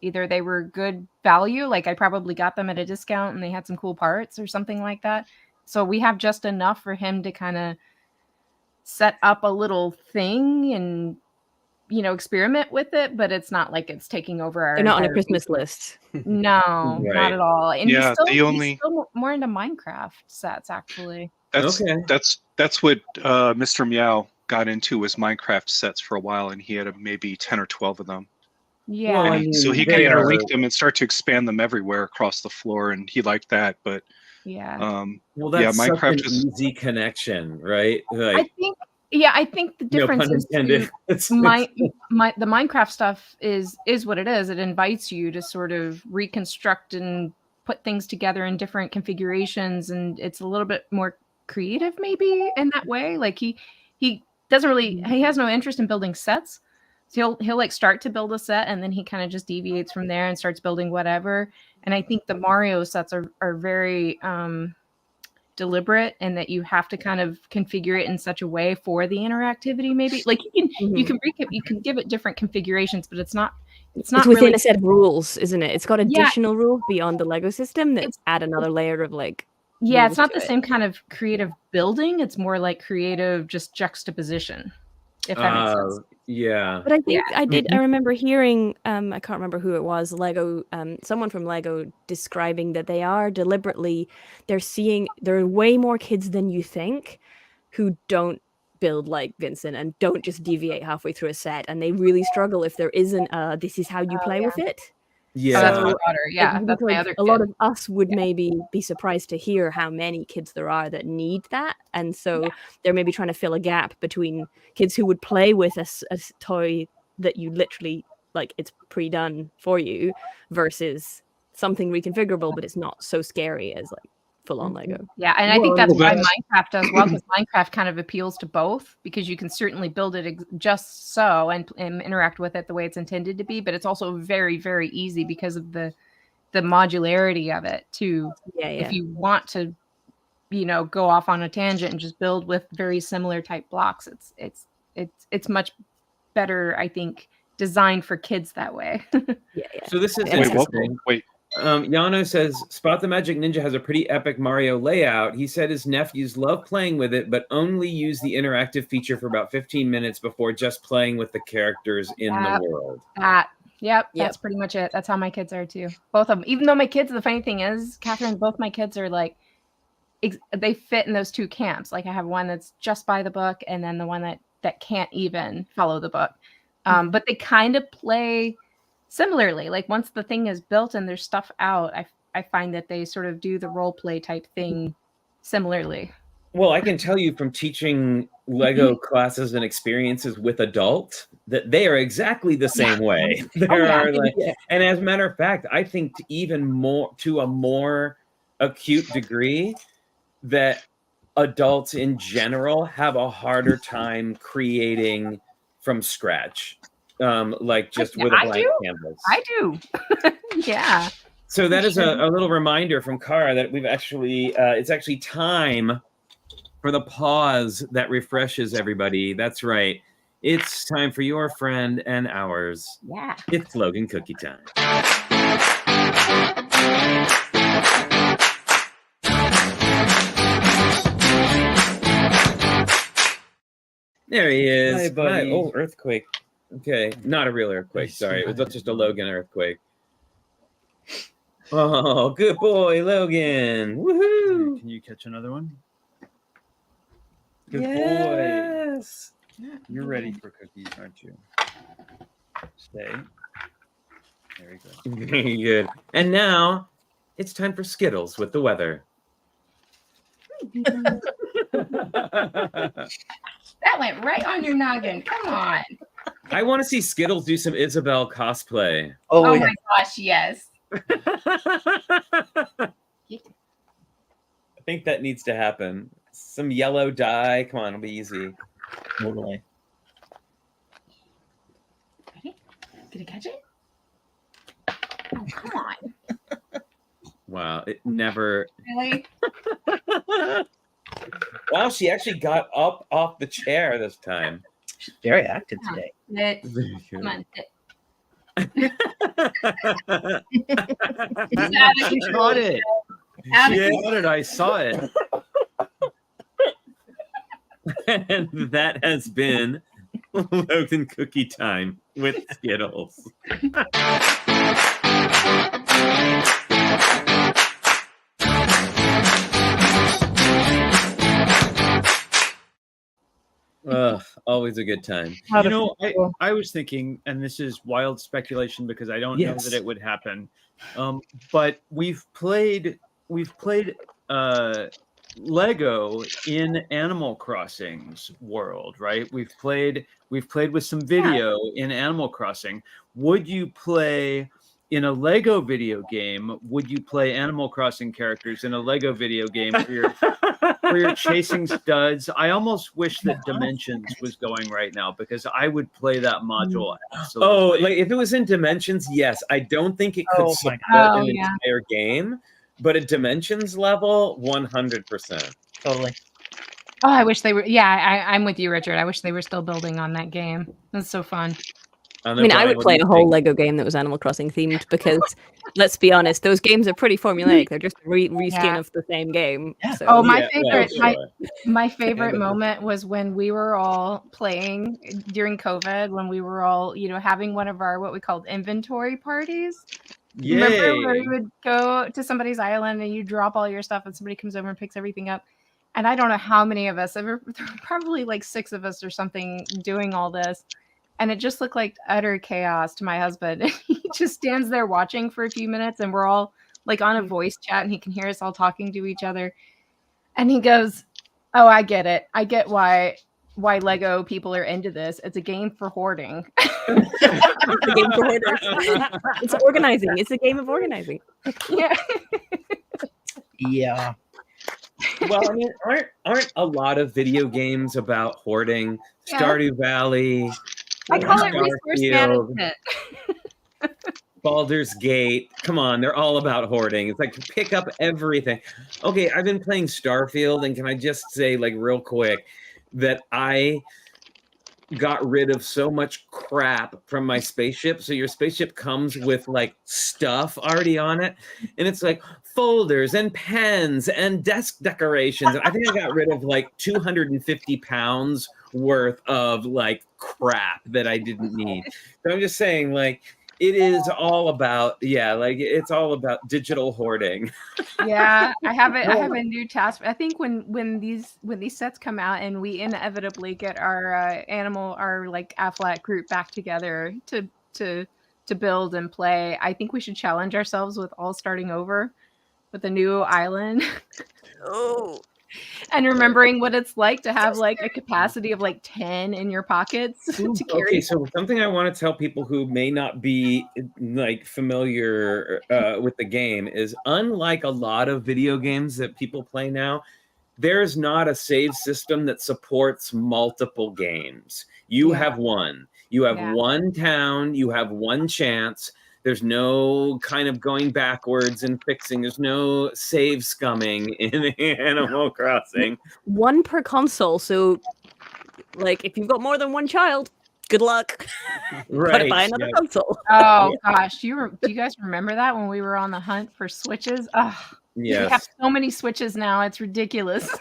Speaker 6: either they were good value, like I probably got them at a discount and they had some cool parts or something like that. So we have just enough for him to kind of set up a little thing and experiment with it, but it's not like it's taking over our.
Speaker 9: They're not on a Christmas list.
Speaker 6: No,
Speaker 2: Right.
Speaker 6: not at all. And
Speaker 4: Yeah,
Speaker 6: he's still more into Minecraft sets, actually.
Speaker 4: That's what Mr. Meow got into, was Minecraft sets for a while, and he had maybe 10 or 12 of them.
Speaker 6: Yeah.
Speaker 2: Well, I mean,
Speaker 4: So he could
Speaker 2: they
Speaker 4: interlink
Speaker 2: are-
Speaker 4: them and start to expand them everywhere across the floor, and he liked that. But
Speaker 6: Yeah.
Speaker 2: Well, that's
Speaker 4: Minecraft
Speaker 2: such an
Speaker 4: is
Speaker 2: easy connection, right? Like,
Speaker 6: I think the
Speaker 2: no
Speaker 6: difference
Speaker 2: pun
Speaker 6: is
Speaker 2: intended. It's
Speaker 6: the Minecraft stuff is what it is. It invites you to sort of reconstruct and put things together in different configurations, and it's a little bit more creative maybe in that way. Like he doesn't really, he has no interest in building sets. So he'll like start to build a set, and then he kind of just deviates from there and starts building whatever. And I think the Mario sets are very deliberate, in that you have to kind of configure it in such a way for the interactivity. Maybe like you can give it different configurations, but it's within
Speaker 9: really a set of rules, isn't it? It's got additional rules beyond the Lego system that add another layer of like.
Speaker 6: Yeah, it's not the same kind of creative building. It's more like creative just juxtaposition, if that makes sense.
Speaker 2: Yeah.
Speaker 9: But I think I remember hearing, I can't remember who it was, Lego, someone from Lego describing that they are deliberately, there are way more kids than you think who don't build like Vincent and don't just deviate halfway through a set, and they really struggle if there isn't this is how you play with it.
Speaker 2: Yeah.
Speaker 6: Oh, that's my daughter. Yeah, that's my other kid.
Speaker 9: A lot of us would maybe be surprised to hear how many kids there are that need that. And so they're maybe trying to fill a gap between kids who would play with a toy that you literally, like, it's pre-done for you, versus something reconfigurable, but it's not so scary as like full on Lego.
Speaker 6: Yeah, and I think that's why
Speaker 4: that's-
Speaker 6: Minecraft does well, because Minecraft kind of appeals to both, because you can certainly build it just so and interact with it the way it's intended to be, but it's also very, very easy because of the modularity of it too.
Speaker 9: Yeah.
Speaker 6: If you want to, go off on a tangent and just build with very similar type blocks, it's much better, I think, designed for kids that way.
Speaker 9: Yeah.
Speaker 2: So this is
Speaker 4: Wait, what?
Speaker 2: interesting.
Speaker 4: Wait.
Speaker 2: Yano says, Spot the Magic Ninja has a pretty epic Mario layout. He said his nephews love playing with it, but only use the interactive feature for about 15 minutes before just playing with the characters in the world.
Speaker 6: That's pretty much it. That's how my kids are too. Both of them. Even though my kids, the funny thing is, Catherine, both my kids are like, they fit in those two camps. Like I have one that's just by the book, and then the one that can't even follow the book. But they kind of play similarly. Like once the thing is built and there's stuff out, I find that they sort of do the role play type thing similarly.
Speaker 2: Well, I can tell you from teaching Lego classes and experiences with adults that they are exactly the same way. And as a matter of fact, I think to a more acute degree that adults in general have a harder time creating from scratch, like just with a blank canvas.
Speaker 6: I do. Yeah.
Speaker 2: So that is a little reminder from Kara that we've actually, it's actually time for the pause that refreshes everybody. That's right. It's time for your friend and ours.
Speaker 6: Yeah.
Speaker 2: It's Logan Cookie time. There he is.
Speaker 3: Hi, buddy.
Speaker 2: Oh, earthquake. Okay, not a real earthquake. Sorry, it was just a Logan earthquake. Oh, good boy, Logan. Woohoo!
Speaker 3: Can you catch another one?
Speaker 2: Good boy.
Speaker 3: Yes. You're ready for cookies, aren't you? Stay. There you go.
Speaker 2: Very good. And now it's time for Skittles with the weather.
Speaker 6: That went right on your noggin. Come on.
Speaker 2: I want to see Skittles do some Isabel cosplay.
Speaker 6: Oh my gosh, yes.
Speaker 2: I think that needs to happen. Some yellow dye. Come on, it'll be easy.
Speaker 5: Totally.
Speaker 6: Ready? Did it catch it? Oh, come on.
Speaker 2: Wow, it never.
Speaker 6: Really?
Speaker 2: Wow, she actually got up off the chair this time.
Speaker 5: She's very active today.
Speaker 6: Sit.
Speaker 2: Very good.
Speaker 6: Come on, sit.
Speaker 3: She caught it. She caught it. I saw it.
Speaker 2: And that has been Logan Cookie Time with Skittles. Always a good time.
Speaker 3: You know, I was thinking, and this is wild speculation because I don't know that it would happen. But we've played Lego in Animal Crossing's world, right? We've played with some video in Animal Crossing. Would you play in a Lego video game? Would you play Animal Crossing characters in a Lego video game where you're chasing studs? I almost wish that Dimensions was going right now because I would play that module. Absolutely.
Speaker 2: Oh, like if it was in Dimensions, yes. I don't think it could support an entire game, but at Dimensions level, 100%.
Speaker 5: Totally.
Speaker 6: Oh, I wish they were. Yeah, I'm with you, Richard. I wish they were still building on that game. That's so fun.
Speaker 9: I mean, I would play a whole Lego game that was Animal Crossing themed because, let's be honest, those games are pretty formulaic. They're just reskin of the same game. So.
Speaker 6: Oh, my my favorite moment was when we were all playing during COVID, when we were all, having one of our what we called inventory parties.
Speaker 3: Yay.
Speaker 6: Remember where you would go to somebody's island and you drop all your stuff and somebody comes over and picks everything up. And I don't know how many of us, there were probably like 6 of us or something doing all this. And it just looked like utter chaos to my husband. He just stands there watching for a few minutes and we're all like on a voice chat and he can hear us all talking to each other. And he goes, "Oh, I get it. I get why Lego people are into this. It's a game for hoarding."
Speaker 9: It's a game for hoarders. It's organizing. It's a game of organizing.
Speaker 6: Yeah.
Speaker 5: Yeah.
Speaker 2: Well, I mean, aren't a lot of video games about hoarding?
Speaker 6: Yeah.
Speaker 2: Stardew Valley,
Speaker 6: I call it resource
Speaker 2: Starfield,
Speaker 6: management.
Speaker 2: Baldur's Gate. Come on, they're all about hoarding. It's like pick up everything. Okay, I've been playing Starfield, and can I just say, like, real quick, that I got rid of so much crap from my spaceship. So your spaceship comes with like stuff already on it, and it's like folders and pens and desk decorations. And I think I got rid of like 250 pounds worth of like crap that I didn't need. So I'm just saying, like, it is all about, like it's all about digital hoarding.
Speaker 6: Yeah, I have a new task. I think when these sets come out and we inevitably get our like Aflac group back together to build and play, I think we should challenge ourselves with all starting over with a new island.
Speaker 9: Oh.
Speaker 6: And remembering what it's like to have like a capacity of like 10 in your pockets to carry.
Speaker 2: Okay, so something I want to tell people who may not be like familiar with the game is, unlike a lot of video games that people play now, there's not a save system that supports multiple games. You have one. You have one town. You have one chance. There's no kind of going backwards and fixing. There's no save scumming in Animal Crossing.
Speaker 9: One per console. So, like, if you've got more than one child, good luck.
Speaker 2: Right.
Speaker 9: Gotta buy another console.
Speaker 6: Oh gosh, do you guys remember that when we were on the hunt for Switches? Oh, we have so many Switches now. It's ridiculous.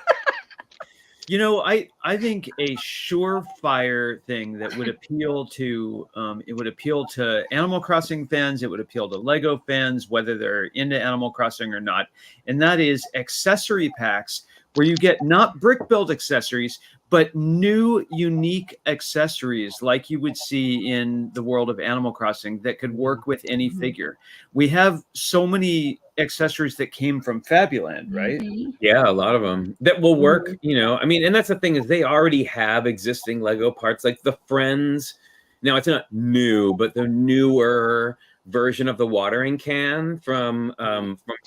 Speaker 3: You know, I think a surefire thing that would appeal to Animal Crossing fans, it would appeal to Lego fans, whether they're into Animal Crossing or not, and that is accessory packs where you get not brick build accessories, but new unique accessories like you would see in the world of Animal Crossing that could work with any figure. We have so many accessories that came from Fabuland, right?
Speaker 2: Yeah, a lot of them that will work, you know. I mean, and that's the thing, is they already have existing Lego parts, like the Friends. Now, it's not new, but the newer version of the watering can from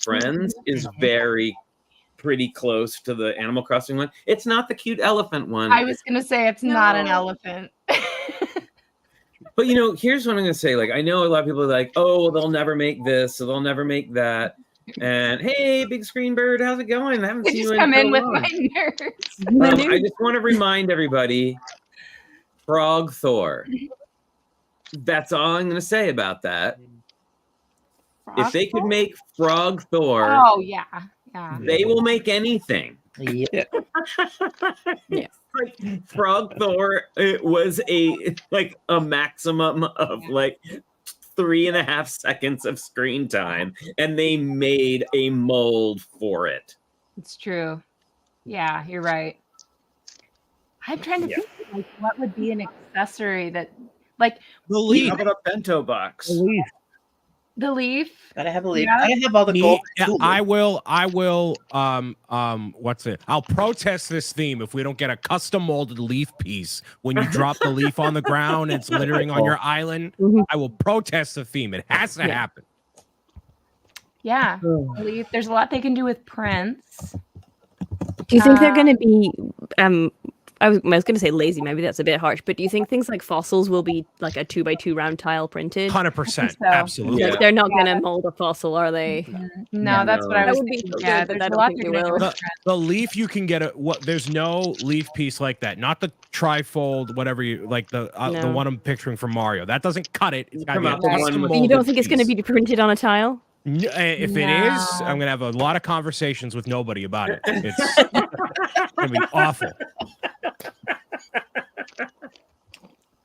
Speaker 2: Friends is pretty close to the Animal Crossing one. It's not the cute elephant one.
Speaker 6: I was gonna say it's not an elephant.
Speaker 2: But, you know, here's what I'm going to say. Like, I know a lot of people are like, oh, they'll never make this, so they'll never make that. And hey, Big Screen Bird, how's it going? I haven't seen you in
Speaker 6: come in
Speaker 2: so
Speaker 6: with
Speaker 2: long.
Speaker 6: my nerds.
Speaker 2: I just want to remind everybody, Frog Thor. That's all I'm going to say about that. If they could make Frog Thor, they will make anything.
Speaker 5: Yep.
Speaker 9: Yeah.
Speaker 2: Like Frog Thor, it was a maximum of like 3.5 seconds of screen time, and they made a mold for it.
Speaker 6: It's true. Yeah, you're right. I'm trying to think like what would be an accessory that, like,
Speaker 3: the leaf. How about a bento box?
Speaker 6: The leaf.
Speaker 5: Gotta have a leaf.
Speaker 6: Yeah.
Speaker 5: Gotta have all the gold.
Speaker 7: I will what's it? I'll protest this theme if we don't get a custom molded leaf piece when you drop the leaf on the ground, it's littering on your island. I will protest the theme. It has to happen.
Speaker 6: Yeah. Leaf. There's a lot they can do with prints.
Speaker 9: Do you think they're going to be I was going to say lazy, maybe that's a bit harsh, but do you think things like fossils will be like a 2x2 round tile printed?
Speaker 7: 100%.
Speaker 6: So.
Speaker 7: Absolutely.
Speaker 9: Like, they're not going to mold a fossil, are they?
Speaker 6: No, that's what I was
Speaker 9: That would be
Speaker 6: thinking.
Speaker 9: so
Speaker 6: Yeah,
Speaker 9: good, but
Speaker 6: there's
Speaker 9: I
Speaker 6: a
Speaker 9: don't
Speaker 6: lot
Speaker 9: think
Speaker 6: they're
Speaker 9: they
Speaker 6: gonna
Speaker 9: will.
Speaker 6: do with
Speaker 7: The leaf you can get there's no leaf piece like that. Not the trifold, whatever you like, the one I'm picturing from Mario. That doesn't cut it. It's got to be a custom
Speaker 9: You
Speaker 7: molded
Speaker 9: don't think it's going to
Speaker 7: piece.
Speaker 9: be printed on a tile?
Speaker 7: If it is, I'm gonna have a lot of conversations with nobody about it. It's gonna be awful.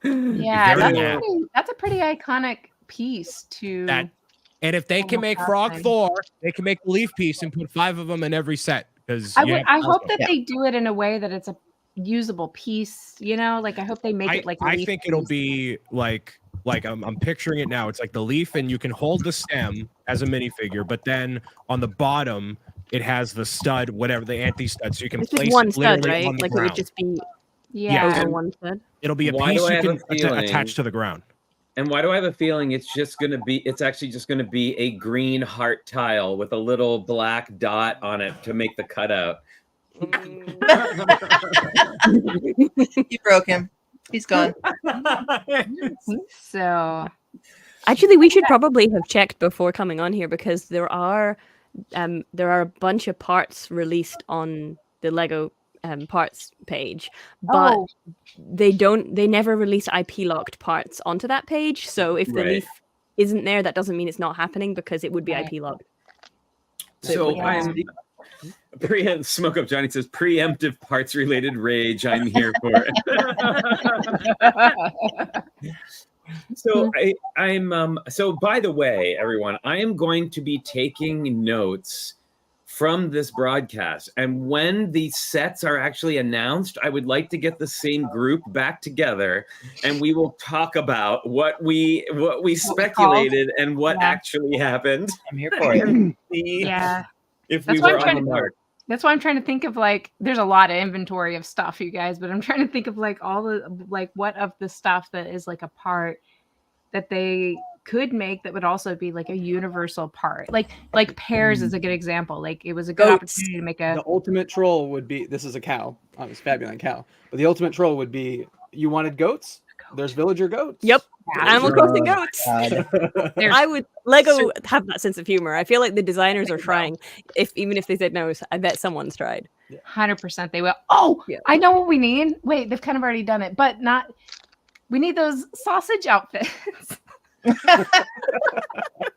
Speaker 6: Yeah, that's a pretty iconic piece to.
Speaker 7: And if they can make Frog Thor, they can make the leaf piece and put 5 of them in every set. Because
Speaker 6: I hope that they do it in a way that it's a usable piece. You know, like I hope they make it like.
Speaker 7: I think it'll be like I'm picturing it now. It's like the leaf, and you can hold the stem as a minifigure, but then on the bottom it has the stud, whatever the anti-stud, so you can place
Speaker 9: one
Speaker 7: it
Speaker 9: stud,
Speaker 7: literally
Speaker 9: right?
Speaker 7: on the
Speaker 9: Like
Speaker 7: ground.
Speaker 9: it would just be
Speaker 6: over
Speaker 9: one stud.
Speaker 7: It'll be a
Speaker 2: Why
Speaker 7: piece
Speaker 2: do I
Speaker 7: you
Speaker 2: have
Speaker 7: can
Speaker 2: a feeling-
Speaker 7: attach to the ground.
Speaker 2: And why do I have a feeling it's actually just going to be a green heart tile with a little black dot on it to make the cutout?
Speaker 5: You broke him. He's gone.
Speaker 6: So
Speaker 9: Actually, we should probably have checked before coming on here because there are a bunch of parts released on the Lego parts page, but they never release IP locked parts onto that page. So if the leaf isn't there, that doesn't mean it's not happening because it would be IP locked.
Speaker 2: So I'm Smoke Up Johnny says preemptive parts related rage. I'm here for it. So so by the way, everyone, I am going to be taking notes from this broadcast, and when the sets are actually announced, I would like to get the same group back together, and we will talk about what we speculated and what actually happened.
Speaker 5: I'm here for it.
Speaker 6: Yeah.
Speaker 2: If we were on the mark.
Speaker 6: That's why I'm trying to think of like, there's a lot of inventory of stuff, you guys, but I'm trying to think of like all the, like what of the stuff that is like a part that they could make that would also be like a universal part. Like pears is a good example. Like it was a good opportunity to make a...
Speaker 8: The ultimate troll would be, this is a cow, it's Fabulous cow, but the ultimate troll would be, you wanted goats? There's villager goats.
Speaker 9: Yep. Animal Crossing goats. I would Lego have that sense of humor. I feel like the designers are trying. Even if they said no, I bet someone's tried.
Speaker 6: 100% they will. Oh, yeah. I know what we need. Wait, they've kind of already done it, but not. We need those sausage outfits.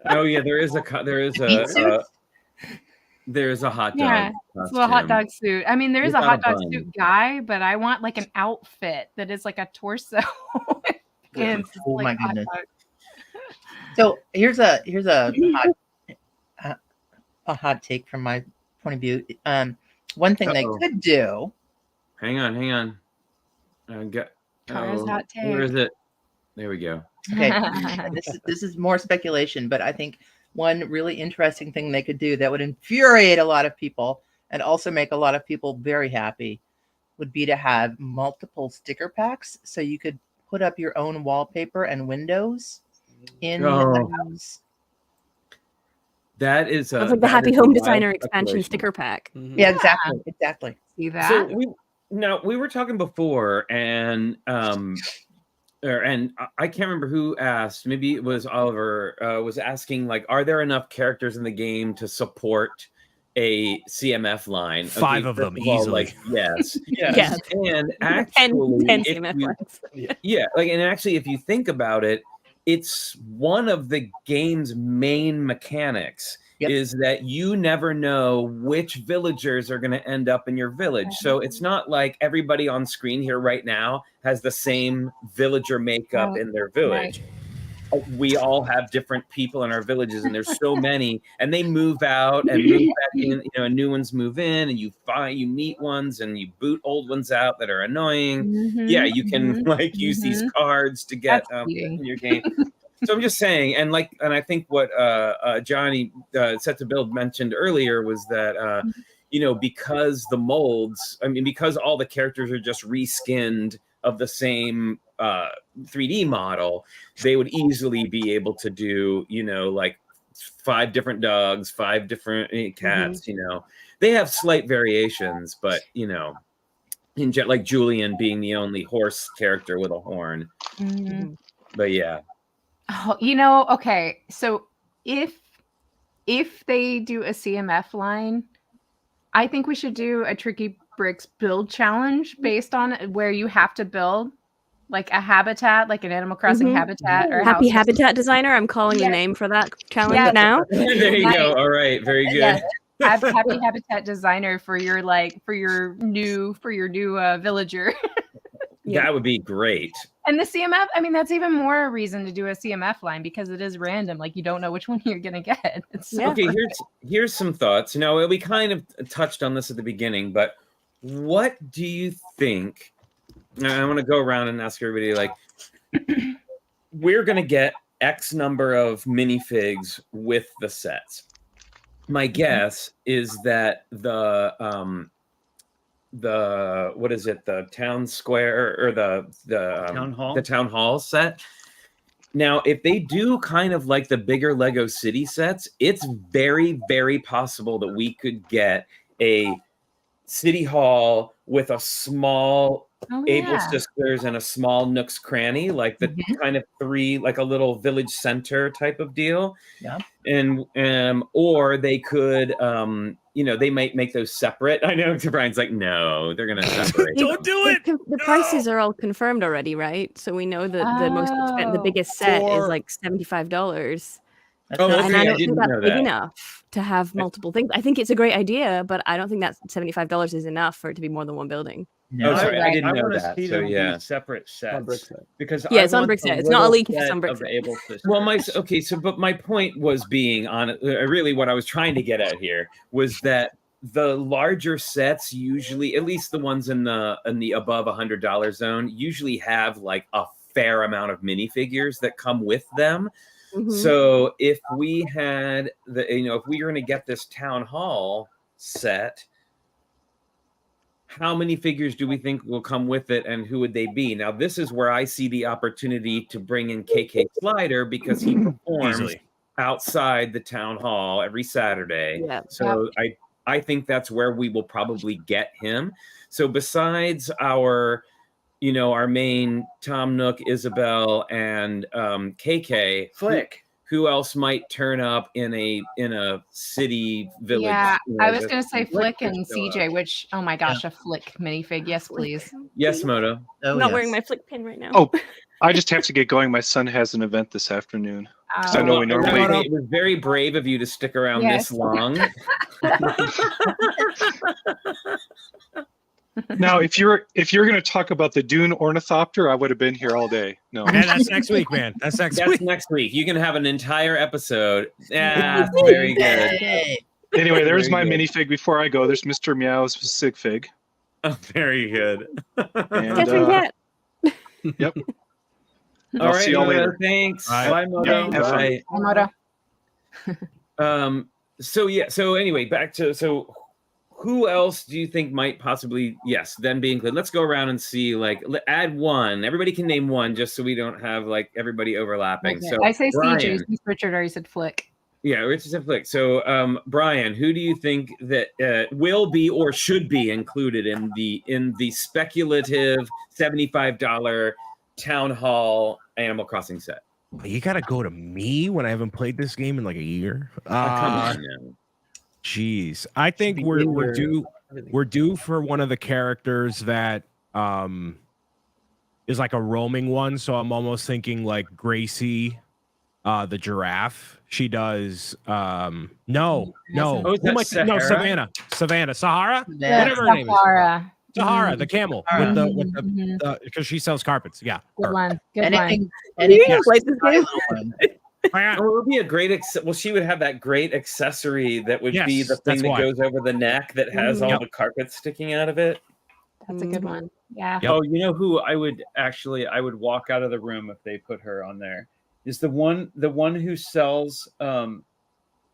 Speaker 2: Oh yeah, there is a hot dog.
Speaker 6: Yeah, it's a little hot dog suit. I mean, there is a hot dog suit guy, but I want like an outfit that is like a torso. And
Speaker 5: oh
Speaker 6: like
Speaker 5: my goodness! So here's a hot take from my point of view. One thing they could do.
Speaker 2: Hang on.
Speaker 6: Hot take.
Speaker 2: Where is it? There we go.
Speaker 5: Okay, this is more speculation, but I think one really interesting thing they could do that would infuriate a lot of people and also make a lot of people very happy would be to have multiple sticker packs, so you could put up your own wallpaper and windows in the house.
Speaker 2: That is
Speaker 9: like the Happy Home Designer expansion sticker pack.
Speaker 5: Mm-hmm. Yeah, exactly.
Speaker 6: See that?
Speaker 2: So we were talking before, and I can't remember who asked. Maybe it was Oliver. Was asking like, are there enough characters in the game to support a CMF line?
Speaker 7: 5 of them easily.
Speaker 2: Like, yes.
Speaker 9: Yes.
Speaker 2: And actually,
Speaker 9: 10 CMF lines.
Speaker 2: If you think about it, it's one of the game's main mechanics. Is that you never know which villagers are going to end up in your village. So it's not like everybody on screen here right now has the same villager makeup in their village. We all have different people in our villages, and there's so many, and they move out and move back in, new ones move in, and you meet ones and you boot old ones out that are annoying. You can use these cards to get in your game. So I'm just saying, and I think what Johnny Set to Build mentioned earlier was that because the molds, because all the characters are just reskinned of the same 3D model, they would easily be able to do 5 different dogs, 5 different cats. They have slight variations, but like Julian being the only horse character with a horn. But yeah.
Speaker 6: Oh, okay. So if they do a CMF line, I think we should do a Tricky Bricks build challenge based on where you have to build like a habitat, like an Animal Crossing habitat or
Speaker 9: Happy Habitat Designer. I'm calling the name for that challenge now.
Speaker 2: There you go. All right, very good.
Speaker 6: Yes. Happy Habitat Designer for your new villager.
Speaker 2: That would be great.
Speaker 6: And the CMF, that's even more a reason to do a CMF line because it is random. Like you don't know which one you're gonna get.
Speaker 2: Okay, here's some thoughts. We kind of touched on this at the beginning, but what do you think? I want to go around and ask everybody, we're gonna get X number of minifigs with the sets. My guess is that the town square or the town hall set. Now, if they do kind of like the bigger Lego City sets, it's very, very possible that we could get a city hall with a small
Speaker 6: Oh,
Speaker 2: Able
Speaker 6: yeah.
Speaker 2: Sisters and a small Nook's Cranny, like the kind of three, like a little village center type of deal.
Speaker 5: Yeah.
Speaker 2: And or they could they might make those separate. I know Brian's like, no, they're gonna separate.
Speaker 7: Don't do it.
Speaker 9: The prices are all confirmed already, right? So we know that the biggest set is like $75.
Speaker 2: Oh,
Speaker 5: That's
Speaker 9: And
Speaker 2: okay,
Speaker 9: I
Speaker 2: I
Speaker 9: don't think
Speaker 2: didn't
Speaker 9: that's
Speaker 2: know
Speaker 9: big
Speaker 2: that.
Speaker 9: enough to have multiple things. I think it's a great idea, but I don't think that $75 is enough for it to be more than one building.
Speaker 2: Oh, sorry, I didn't know
Speaker 3: wanna
Speaker 2: that.
Speaker 3: see
Speaker 2: So
Speaker 3: them be
Speaker 2: yeah.
Speaker 3: separate
Speaker 8: On brick
Speaker 3: sets
Speaker 8: set.
Speaker 3: because
Speaker 9: Yeah,
Speaker 3: I
Speaker 9: it's on
Speaker 3: want
Speaker 9: brick
Speaker 3: the
Speaker 9: set. It's not a
Speaker 3: little
Speaker 9: leak, it's
Speaker 3: set
Speaker 9: on brick
Speaker 3: of
Speaker 9: set.
Speaker 3: Able Sisters.
Speaker 2: Well, but my point was being on really what I was trying to get at here was that the larger sets usually, at least the ones in the above $100 zone, usually have like a fair amount of minifigures that come with them.
Speaker 9: Mhm.
Speaker 2: So if we had if we were going to get this town hall set, how many figures do we think will come with it, and who would they be? Now, this is where I see the opportunity to bring in KK Slider because he performs
Speaker 7: Easily.
Speaker 2: outside the town hall every Saturday.
Speaker 9: Yeah.
Speaker 2: So I think that's where we will probably get him. So besides our main Tom Nook, Isabel, and KK,
Speaker 3: Flick.
Speaker 2: who else might turn up in a city village?
Speaker 6: Yeah, I was
Speaker 2: that-
Speaker 6: gonna say Flick and
Speaker 2: show up.
Speaker 6: CJ, which oh my gosh, a Flick minifig, yes please.
Speaker 2: Yes, Moto.
Speaker 5: Oh,
Speaker 9: I'm not
Speaker 5: yes.
Speaker 9: wearing my flick pin right now.
Speaker 4: Oh, I just have to get going. My son has an event this afternoon. I know we normally-
Speaker 2: It was very brave of you to stick around
Speaker 6: Yes.
Speaker 2: this long.
Speaker 4: Now, if you're going to talk about the Dune ornithopter, I would have been here all day. No,
Speaker 7: Man, that's next week, man. That's next
Speaker 2: That's
Speaker 7: week.
Speaker 2: next week. You can have an entire episode. Yeah, very good.
Speaker 5: Yay.
Speaker 4: anyway, there's
Speaker 2: Very
Speaker 4: my
Speaker 2: good.
Speaker 4: minifig. Before I go, there's Mr. Meow's sig fig.
Speaker 2: Oh, very good.
Speaker 4: And,
Speaker 9: Catherine Cat.
Speaker 4: yep.
Speaker 2: All
Speaker 4: I'll
Speaker 2: right,
Speaker 4: see y'all
Speaker 2: Moto,
Speaker 4: later.
Speaker 2: thanks.
Speaker 7: Bye.
Speaker 3: Bye, Moto.
Speaker 4: Have fun.
Speaker 2: Bye.
Speaker 6: Moto.
Speaker 2: So anyway, back to who else do you think might possibly then be included? Let's go around and see, add one. Everybody can name one just so we don't have like everybody overlapping.
Speaker 6: Okay.
Speaker 2: So
Speaker 6: I say
Speaker 2: Brian,
Speaker 6: CJ, since Richard already said Flick.
Speaker 2: Yeah, Richard said Flick. So Brian, who do you think that will be or should be included in the speculative $75 town hall Animal Crossing set?
Speaker 7: You gotta go to me when I haven't played this game in like a year.
Speaker 2: Come on now.
Speaker 7: Jeez, I think
Speaker 8: Be
Speaker 7: we're
Speaker 8: in
Speaker 7: we're
Speaker 8: your-
Speaker 7: due
Speaker 8: everything.
Speaker 7: we're due for one of the characters that is like a roaming one. So I'm almost thinking like Gracie, the giraffe. She does no.
Speaker 2: Oh, is
Speaker 7: Who am I
Speaker 2: that
Speaker 7: thinking? No,
Speaker 2: Sahara?
Speaker 7: Sahara,
Speaker 5: Yeah.
Speaker 7: whatever her name is. Sahara, the camel with
Speaker 6: Mhm.
Speaker 7: the because she sells carpets. Yeah,
Speaker 6: Good
Speaker 7: her.
Speaker 6: one. Good
Speaker 5: Anything,
Speaker 6: one.
Speaker 5: anything
Speaker 9: Yes. Play this game?
Speaker 5: one.
Speaker 2: Oh, it would be a great she would have that great accessory that would be
Speaker 7: Yes,
Speaker 2: the thing
Speaker 7: that's
Speaker 2: that
Speaker 7: why.
Speaker 2: goes over the neck that has all
Speaker 7: Yep.
Speaker 2: the carpets sticking out of it.
Speaker 6: That's a good one. Yeah.
Speaker 7: Yep.
Speaker 3: Oh, you know who I would walk out of the room if they put her on there is the one who sells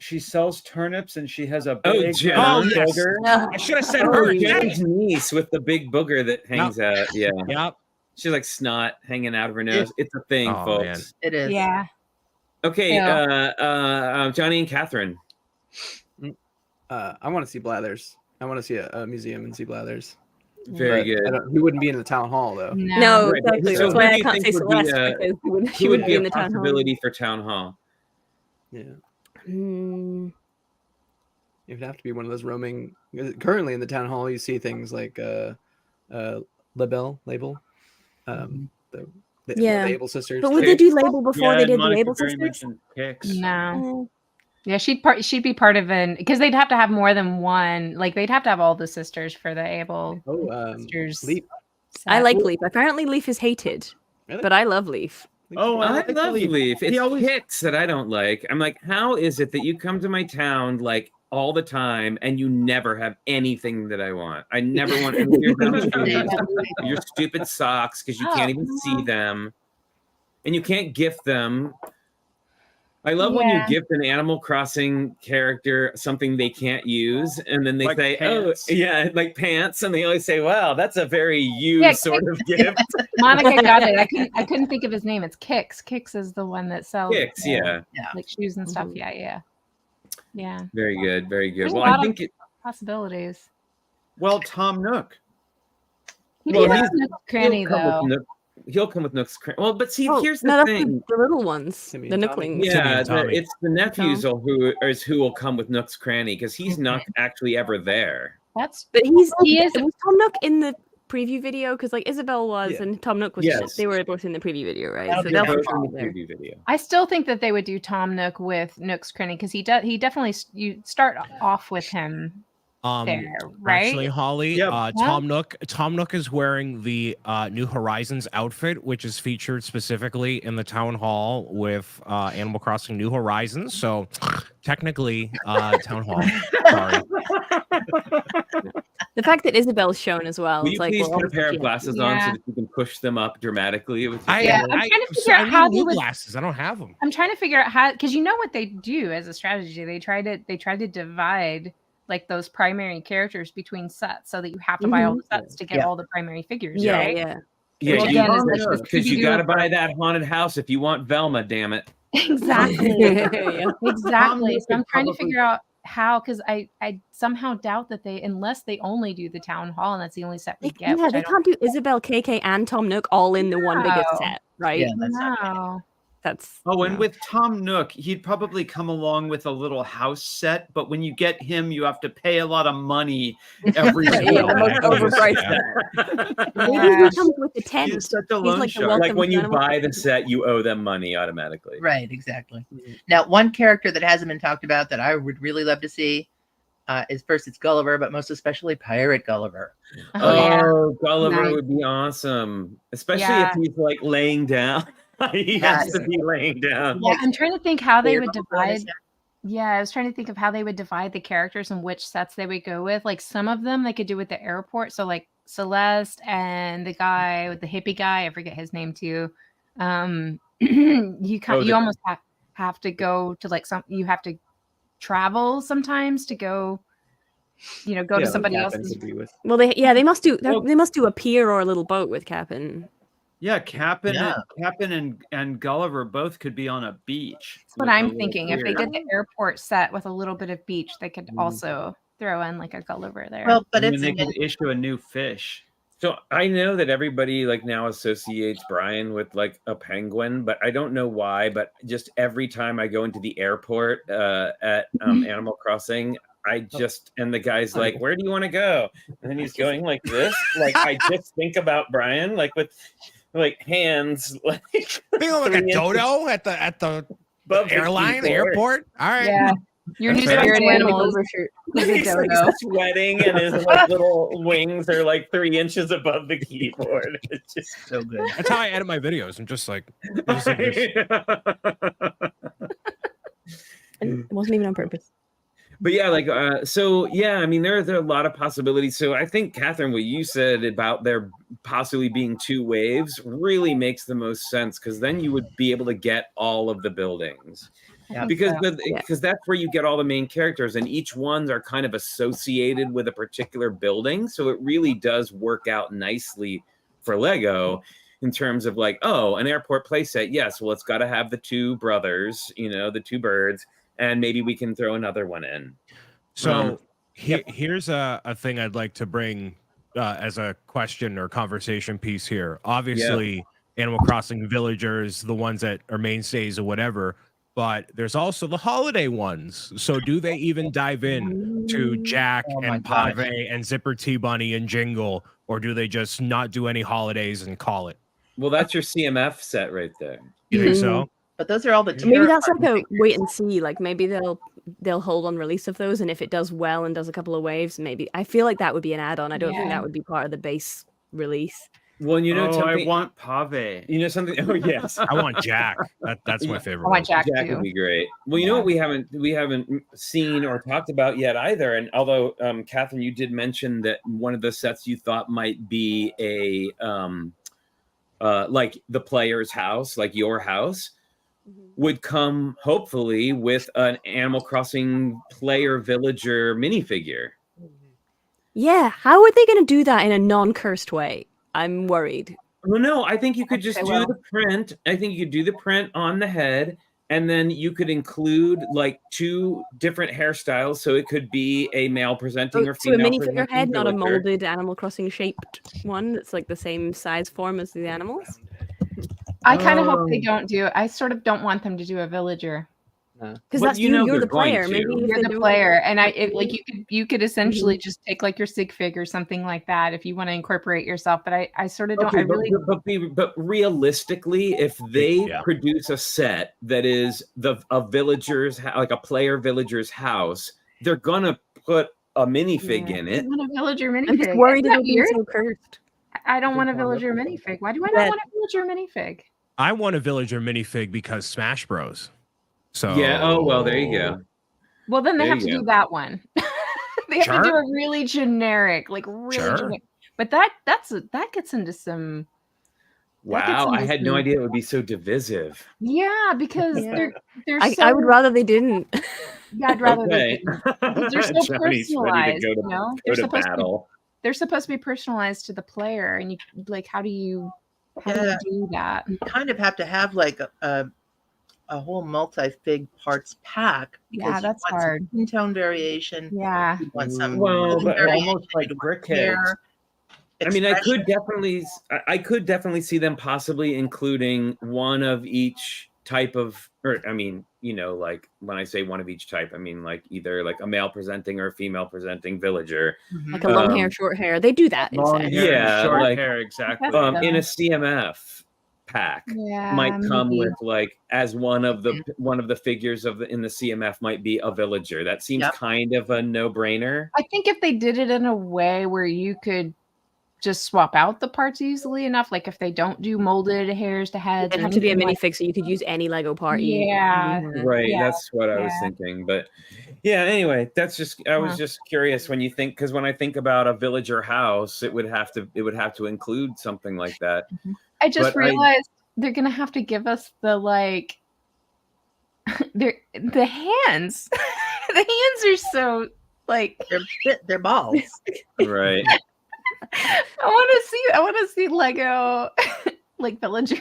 Speaker 3: she sells turnips and she has a big
Speaker 2: Jen.
Speaker 7: Oh, yes.
Speaker 3: booger.
Speaker 7: I should have said
Speaker 2: Oh,
Speaker 7: her.
Speaker 2: Jen's niece with the big booger that hangs out. Yeah.
Speaker 7: Yep.
Speaker 2: She's like snot hanging out of her nose. It's a thing,
Speaker 7: Oh,
Speaker 2: folks.
Speaker 7: man.
Speaker 5: It is.
Speaker 6: Yeah.
Speaker 2: Okay,
Speaker 6: Yeah.
Speaker 2: Johnny and Catherine.
Speaker 8: I want to see Blathers. I want to see a museum and see Blathers.
Speaker 2: Very
Speaker 8: But
Speaker 2: good.
Speaker 8: he wouldn't be in the town hall though.
Speaker 9: No,
Speaker 2: Right,
Speaker 9: exactly.
Speaker 2: so
Speaker 9: That's
Speaker 2: who
Speaker 9: why
Speaker 2: do
Speaker 9: I
Speaker 2: you
Speaker 9: can't
Speaker 2: think
Speaker 9: say
Speaker 2: would be,
Speaker 9: Celeste because she
Speaker 2: Who
Speaker 9: would
Speaker 2: would
Speaker 9: be
Speaker 2: be
Speaker 9: in
Speaker 2: a
Speaker 9: the town hall.
Speaker 2: possibility for town hall?
Speaker 8: Yeah,
Speaker 9: Hmm.
Speaker 8: it'd have to be one of those roaming. Currently in the town hall, you see things like label, the
Speaker 9: Yeah.
Speaker 8: Able Sisters.
Speaker 9: But would they do label before they
Speaker 3: and
Speaker 9: did the
Speaker 3: Monica
Speaker 9: Able
Speaker 3: Berry
Speaker 9: Sisters?
Speaker 3: mentioned Kicks.
Speaker 6: No. Yeah, she'd be part of because they'd have to have more than one. Like they'd have to have all the sisters for the Able sisters.
Speaker 8: Leap.
Speaker 9: I
Speaker 6: set.
Speaker 9: like Leaf. Apparently, Leaf is hated,
Speaker 8: Really?
Speaker 9: but I love Leaf.
Speaker 3: Oh,
Speaker 2: I
Speaker 3: like
Speaker 2: love
Speaker 3: Leaf.
Speaker 2: Leaf. It's
Speaker 3: He always-
Speaker 2: Hicks that I don't like. I'm like, how is it that you come to my town like all the time and you never have anything that I want? I never want any of your dumb shoes, your stupid socks because you can't even see them, and you can't gift them. I love when you
Speaker 6: Yeah.
Speaker 2: gift an Animal Crossing character something they can't use, and then they
Speaker 3: Like
Speaker 2: say,
Speaker 3: pants.
Speaker 2: "Oh, yeah, like pants," and they always say, "Wow, that's a very you
Speaker 6: Yeah,
Speaker 2: sort of gift."
Speaker 6: Monica got it. I couldn't think of his name. It's Kicks. Kicks is the one that sells
Speaker 2: Kicks, yeah.
Speaker 6: like shoes and stuff.
Speaker 9: Mhm.
Speaker 6: Yeah.
Speaker 2: Very good, very good.
Speaker 6: There's a
Speaker 2: Well,
Speaker 6: lot
Speaker 2: I
Speaker 6: of-
Speaker 2: think
Speaker 6: Possibilities.
Speaker 3: Well, Tom Nook.
Speaker 6: He
Speaker 2: Well,
Speaker 6: was
Speaker 2: he's-
Speaker 6: Nook's Cranny though.
Speaker 2: He'll come with Nook's Cranny. Well, but see,
Speaker 9: Oh,
Speaker 2: here's
Speaker 9: no,
Speaker 2: the
Speaker 9: that's
Speaker 2: thing.
Speaker 9: the little ones,
Speaker 8: Timmy
Speaker 9: the
Speaker 8: and Tommy.
Speaker 9: Nooklings.
Speaker 7: Timmy
Speaker 2: Yeah,
Speaker 7: and Tommy.
Speaker 2: it's the nephews who will come with Nook's Cranny because he's not actually ever there.
Speaker 6: That's
Speaker 9: But
Speaker 6: he is.
Speaker 9: was Tom Nook in the preview video? Because like Isabel was
Speaker 8: Yeah.
Speaker 9: and Tom Nook was.
Speaker 2: Yes.
Speaker 9: They were both in the preview video, right?
Speaker 5: That'll
Speaker 9: So
Speaker 5: be
Speaker 9: they'll
Speaker 2: They're
Speaker 9: for
Speaker 2: both
Speaker 9: sure
Speaker 2: in
Speaker 9: be
Speaker 2: the
Speaker 9: there.
Speaker 2: preview video.
Speaker 6: I still think that they would do Tom Nook with Nook's Cranny because he definitely you start off with him there, right?
Speaker 7: Actually, Holly,
Speaker 3: Yeah.
Speaker 7: Tom Nook is wearing the New Horizons outfit, which is featured specifically in the town hall with Animal Crossing New Horizons. So technically, town hall. Sorry.
Speaker 9: The fact that Isabel's shown as well.
Speaker 2: Will
Speaker 9: It's
Speaker 2: you
Speaker 9: like,
Speaker 2: please
Speaker 9: well,
Speaker 2: put a pair of
Speaker 9: obviously-
Speaker 2: glasses on so
Speaker 6: Yeah.
Speaker 2: that you can push them up dramatically? With your
Speaker 6: Yeah, I'm trying to figure out
Speaker 7: I
Speaker 6: how
Speaker 7: need
Speaker 6: they
Speaker 7: new
Speaker 6: would-
Speaker 7: glasses. I don't have them.
Speaker 6: I'm trying to figure out how, because you know what they do as a strategy. They try to divide like those primary characters between sets so that you have to buy all the sets to get
Speaker 5: Yeah.
Speaker 6: all the primary figures,
Speaker 9: Yeah,
Speaker 6: right?
Speaker 9: yeah.
Speaker 2: Yeah,
Speaker 6: Well,
Speaker 2: you
Speaker 6: again, it's like
Speaker 2: because you
Speaker 6: Scooby-Doo
Speaker 2: got to
Speaker 6: for-
Speaker 2: buy that haunted house if you want Velma. Damn it!
Speaker 6: Exactly.
Speaker 9: Yeah.
Speaker 6: Exactly.
Speaker 3: Nook
Speaker 6: So I'm
Speaker 3: would
Speaker 6: trying to
Speaker 3: probably-
Speaker 6: figure out how, because I somehow doubt that unless they only do the town hall and that's the only set we get.
Speaker 9: Yeah,
Speaker 6: which
Speaker 9: they
Speaker 6: I don't
Speaker 9: can't do Isabel, KK, and Tom Nook all in the one biggest
Speaker 6: No.
Speaker 9: set, right?
Speaker 5: Yeah, that's not right.
Speaker 6: know.
Speaker 9: That's
Speaker 3: Oh, and
Speaker 9: no.
Speaker 3: with Tom Nook, he'd probably come along with a little house set, but when you get him, you have to pay a lot of money every
Speaker 9: Yeah,
Speaker 3: week.
Speaker 9: yeah, the most overpriced set. Maybe he comes with the tent.
Speaker 3: He's such a
Speaker 9: He's
Speaker 3: loan
Speaker 9: like the
Speaker 3: shark.
Speaker 9: welcome
Speaker 2: Like when you
Speaker 9: animal.
Speaker 2: buy the set, you owe them money automatically.
Speaker 5: Right, exactly. Now, one character that hasn't been talked about that I would really love to see is first it's Gulliver, but most especially Pirate Gulliver.
Speaker 6: Oh, yeah.
Speaker 2: Oh, Gulliver
Speaker 6: Nice.
Speaker 2: would be awesome, especially
Speaker 6: Yeah.
Speaker 2: if he's like laying down. He has to be laying down.
Speaker 6: Yeah, I'm trying to think how they
Speaker 5: Clear
Speaker 6: would
Speaker 5: bubble bonus,
Speaker 6: divide. Yeah, I was trying to think of how they would divide the characters and which sets they would go with. Like some of them they could do with the airport. So like Celeste and the guy with the hippie guy, I forget his name too. You
Speaker 2: Oh,
Speaker 6: you almost have to go to like you have to travel sometimes to go, go to
Speaker 8: Yeah,
Speaker 6: somebody
Speaker 8: Captain
Speaker 6: else's.
Speaker 8: could be with.
Speaker 9: Well, they must do
Speaker 2: Well-
Speaker 9: they must do a pier or a little boat with Cap'n.
Speaker 3: Yeah, Cap'n
Speaker 5: Yeah.
Speaker 3: and Gulliver both could be on a beach.
Speaker 6: That's what
Speaker 3: with a
Speaker 6: I'm
Speaker 3: little
Speaker 6: thinking. If they
Speaker 3: pier.
Speaker 6: did the airport set with a little bit of beach, they could
Speaker 2: Mm.
Speaker 6: also throw in like a Gulliver there.
Speaker 5: Well, but
Speaker 3: And
Speaker 5: it's
Speaker 3: then they could issue a new fish.
Speaker 2: So I know that everybody like now associates Brian with like a penguin, but I don't know why. But just every time I go into the airport at Animal Crossing, I just and the guy's like, "Where do you want to go?" And then he's going like this. Like I just think about Brian, like with like hands, like
Speaker 7: Think of like a
Speaker 2: 3 inches
Speaker 7: dodo at the
Speaker 2: above the
Speaker 7: airline, the
Speaker 2: keyboard.
Speaker 7: airport. All right.
Speaker 6: yeah, your new
Speaker 2: That's right.
Speaker 6: spirit
Speaker 9: Wearing an
Speaker 6: animal is
Speaker 9: overshirt.
Speaker 6: a
Speaker 2: He's like
Speaker 6: dodo.
Speaker 2: sweating, and his like little wings are like 3 inches above the keyboard. It's just
Speaker 5: so good.
Speaker 7: That's how I edit my videos. I'm just like this.
Speaker 9: And it wasn't even on purpose.
Speaker 2: But yeah, like so yeah, I mean there are a lot of possibilities. So I think Catherine, what you said about there possibly being 2 waves really makes the most sense because then you would be able to get all of the buildings.
Speaker 5: Yeah.
Speaker 2: Because
Speaker 9: Yeah.
Speaker 2: because that's where you get all the main characters and each ones are kind of associated with a particular building. So it really does work out nicely for Lego in terms of like, oh, an airport playset. Yes, well, it's got to have the 2 brothers, the 2 birds. And maybe we can throw another one in.
Speaker 7: So here's a thing I'd like to bring as a question or conversation piece here. Obviously, Animal Crossing villagers, the ones that are mainstays or whatever, but there's also the holiday ones. So do they even dive in to Jack
Speaker 5: Oh my
Speaker 7: and
Speaker 5: gosh.
Speaker 7: Pave and Zipper T Bunny and Jingle, or do they just not do any holidays and call it?
Speaker 2: Well, that's your CMF set right there.
Speaker 7: You think so?
Speaker 5: But those are all the
Speaker 9: Maybe that's like a
Speaker 5: terrifying
Speaker 9: wait and see. Like maybe they'll hold on release of those, and if it does well and does a couple of waves, maybe I feel like that would be an add-on. I don't think
Speaker 6: Yeah.
Speaker 9: that would be part of the base release.
Speaker 2: Well,
Speaker 3: I
Speaker 2: something,
Speaker 3: want Pave.
Speaker 2: something. Oh yes,
Speaker 7: I want Jack. That's my
Speaker 2: Yeah.
Speaker 7: favorite.
Speaker 6: I want
Speaker 7: one.
Speaker 6: Jack
Speaker 2: Jack
Speaker 6: too.
Speaker 2: would be great. Well, you know what we haven't seen or talked about yet either. And although Catherine, you did mention that one of the sets you thought might be a like the player's house, like your house, would come hopefully with an Animal Crossing player villager minifigure.
Speaker 9: Yeah, how are they going to do that in a non-cursed way? I'm worried.
Speaker 2: Well, no, I think you could just
Speaker 6: they
Speaker 2: do
Speaker 6: will.
Speaker 2: the print. I think you could do the print on the head and then you could include like 2 different hairstyles. So it could be a male presenting or
Speaker 9: So a
Speaker 2: female
Speaker 9: minifigure
Speaker 2: presenting
Speaker 9: head, not a
Speaker 2: villager.
Speaker 9: molded Animal Crossing shaped one that's like the same size form as the animals.
Speaker 6: I kind of hope they don't do. I sort of don't want them to do a villager.
Speaker 9: Because
Speaker 2: Well,
Speaker 9: that's
Speaker 2: you know
Speaker 9: you're
Speaker 2: they're
Speaker 9: the player.
Speaker 2: going
Speaker 9: Maybe
Speaker 2: to.
Speaker 9: if
Speaker 6: You're
Speaker 9: they
Speaker 6: the
Speaker 9: do-
Speaker 6: player, and like you could essentially just take like your sig fig or something like that if you want to incorporate yourself. But I sort of don't.
Speaker 2: Okay,
Speaker 6: I really
Speaker 2: but realistically, if they
Speaker 7: Yeah.
Speaker 2: produce a set that is a villager's like a player villager's house, they're gonna put a minifig in
Speaker 6: I
Speaker 2: it.
Speaker 6: want a villager minifig.
Speaker 9: I'm just worried
Speaker 6: Isn't that
Speaker 9: it'll be
Speaker 6: weird?
Speaker 9: so cursed.
Speaker 6: I don't want a villager minifig. Why do I not
Speaker 9: That-
Speaker 6: want a villager minifig?
Speaker 7: I want a villager minifig because Smash Bros. So
Speaker 2: Yeah. Oh well, there you go.
Speaker 6: Well, then they
Speaker 2: There
Speaker 6: have to
Speaker 2: you
Speaker 6: do that one. They have to do
Speaker 7: Sure.
Speaker 6: a really generic, like really
Speaker 7: Sure.
Speaker 6: generic. But that gets into some. That gets
Speaker 2: Wow, I
Speaker 6: into
Speaker 2: had no
Speaker 6: some-
Speaker 2: idea it would be so divisive.
Speaker 6: Yeah, because
Speaker 9: Yeah.
Speaker 6: they're
Speaker 9: I
Speaker 6: so.
Speaker 9: would rather they didn't.
Speaker 6: Yeah, I'd rather they
Speaker 2: Okay.
Speaker 6: didn't. Because they're so
Speaker 2: Johnny's ready
Speaker 6: personalized.
Speaker 2: to go to,
Speaker 6: You know,
Speaker 2: go to battle.
Speaker 6: they're supposed to be personalized to the player, and you like, how do you
Speaker 5: Yeah.
Speaker 6: do that?
Speaker 5: You kind of have to have like a whole multi-fig parts pack.
Speaker 6: Yeah,
Speaker 5: because you
Speaker 6: that's
Speaker 5: want some
Speaker 6: hard.
Speaker 5: skin tone variation.
Speaker 6: Yeah,
Speaker 5: You want some
Speaker 2: Well,
Speaker 5: clothing
Speaker 2: but
Speaker 5: variation,
Speaker 3: almost like
Speaker 5: you want
Speaker 3: brick
Speaker 5: hair,
Speaker 3: heads.
Speaker 2: I mean, I
Speaker 5: expression.
Speaker 2: could definitely see them possibly including one of each type of, or I mean, you know, like when I say one of each type, I mean like either like a male presenting or a female presenting villager.
Speaker 5: Mhm.
Speaker 9: Like a long hair,
Speaker 2: Um,
Speaker 9: short hair. They do that
Speaker 3: Long
Speaker 9: instead.
Speaker 3: hair,
Speaker 2: Yeah,
Speaker 3: short
Speaker 2: like,
Speaker 3: hair, exactly.
Speaker 6: That's
Speaker 2: In a CMF pack
Speaker 6: yeah.
Speaker 2: might come
Speaker 6: maybe.
Speaker 2: with like as one of the figures in the CMF might be a villager. That seems
Speaker 5: Yep.
Speaker 2: kind of a no-brainer.
Speaker 6: I think if they did it in a way where you could just swap out the parts easily enough, like if they don't do molded hairs to heads,
Speaker 9: It'd
Speaker 6: or
Speaker 9: have to be a
Speaker 6: anything like-
Speaker 9: minifig, so you could use any Lego part.
Speaker 6: Yeah.
Speaker 2: Right,
Speaker 6: Yeah,
Speaker 2: that's what I was
Speaker 6: yeah.
Speaker 2: thinking. But yeah, anyway, that's just I was
Speaker 6: Huh.
Speaker 2: just curious when you think, because when I think about a villager house, it would have to include something like that.
Speaker 6: I just
Speaker 2: But I-
Speaker 6: realized they're gonna have to give us the like the hands. The hands are so like
Speaker 5: They're balls.
Speaker 2: Right.
Speaker 6: I want to see Lego like villager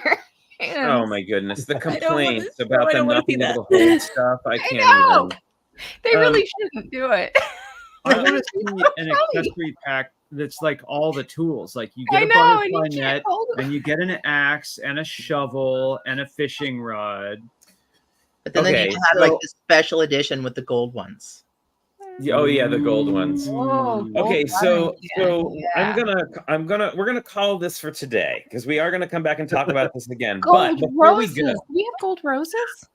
Speaker 6: hands.
Speaker 2: Oh my goodness, the
Speaker 9: don't wanna-
Speaker 2: complaints about
Speaker 9: I
Speaker 2: them
Speaker 9: don't wanna
Speaker 2: not being
Speaker 9: see
Speaker 2: able to hold stuff. I can't
Speaker 6: know.
Speaker 2: even.
Speaker 6: They really shouldn't do it.
Speaker 3: I want to see an accessory pack that's like all the tools. Like you
Speaker 6: I
Speaker 3: get a
Speaker 6: know, and
Speaker 3: butterfly
Speaker 6: you
Speaker 3: net,
Speaker 6: can't hold it.
Speaker 3: and you get an axe and a shovel and a fishing rod.
Speaker 5: But then they
Speaker 2: Okay,
Speaker 5: need to have like
Speaker 2: so-
Speaker 5: the special edition with the gold ones.
Speaker 2: Oh yeah, the gold ones.
Speaker 6: Whoa,
Speaker 2: Okay,
Speaker 6: gold
Speaker 2: so
Speaker 6: buttons, yeah.
Speaker 2: we're gonna call this for today because we are gonna come back and talk about this again.
Speaker 6: Gold
Speaker 2: But before
Speaker 6: roses.
Speaker 2: we go,
Speaker 6: Do we have gold roses?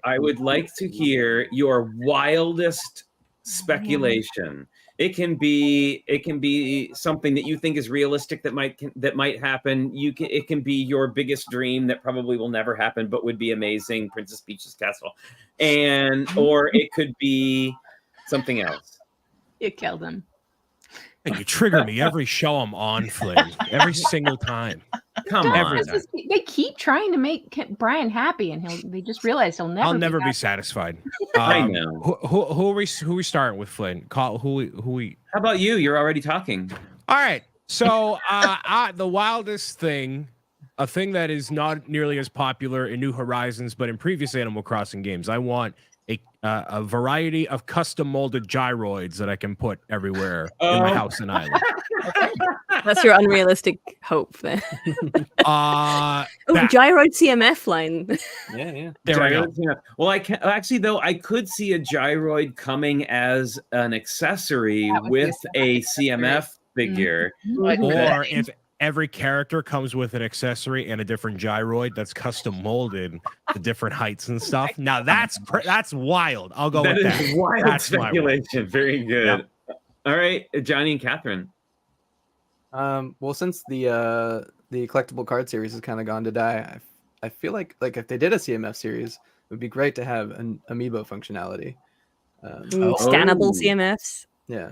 Speaker 2: I would like to hear your wildest speculation. It can be something that you think is realistic that might happen. It can be your biggest dream that probably will never happen but would be amazing, Princess Peach's castle, or it could be something else.
Speaker 6: You killed him.
Speaker 7: And you trigger me every show I'm on, Flynn. Every single time.
Speaker 2: Come
Speaker 7: Every
Speaker 2: on.
Speaker 7: time.
Speaker 6: They keep trying to make Brian happy, and they just realize he'll never.
Speaker 7: I'll never be
Speaker 6: happy.
Speaker 7: satisfied.
Speaker 2: I
Speaker 7: Um,
Speaker 2: know.
Speaker 7: Who are we starting with, Flynn? Call who we.
Speaker 2: How about you? You're already talking.
Speaker 7: All right. So the wildest thing, a thing that is not nearly as popular in New Horizons, but in previous Animal Crossing games, I want a variety of custom molded gyroids that I can put everywhere in my house and island.
Speaker 9: That's your unrealistic hope then.
Speaker 7: That-
Speaker 9: Gyroid CMF line.
Speaker 8: Yeah.
Speaker 7: there we go.
Speaker 2: Gyroids, yeah. Well, I can actually though I could see a gyroid coming as an accessory
Speaker 6: That would be
Speaker 2: with
Speaker 6: a
Speaker 2: a CMF figure.
Speaker 5: Like,
Speaker 7: Or if every character comes with an accessory and a different gyroid that's custom molded to different heights and stuff. Now that's wild. I'll go
Speaker 2: That
Speaker 7: with
Speaker 2: is
Speaker 7: that.
Speaker 2: wild
Speaker 7: That's my one.
Speaker 2: speculation. Very good. All right, Johnny and Catherine.
Speaker 8: Well, since the collectible card series has kind of gone to die, I feel like if they did a CMF series, it would be great to have an amiibo functionality.
Speaker 9: Scannable
Speaker 2: Oh.
Speaker 9: CMFs.
Speaker 8: Yeah.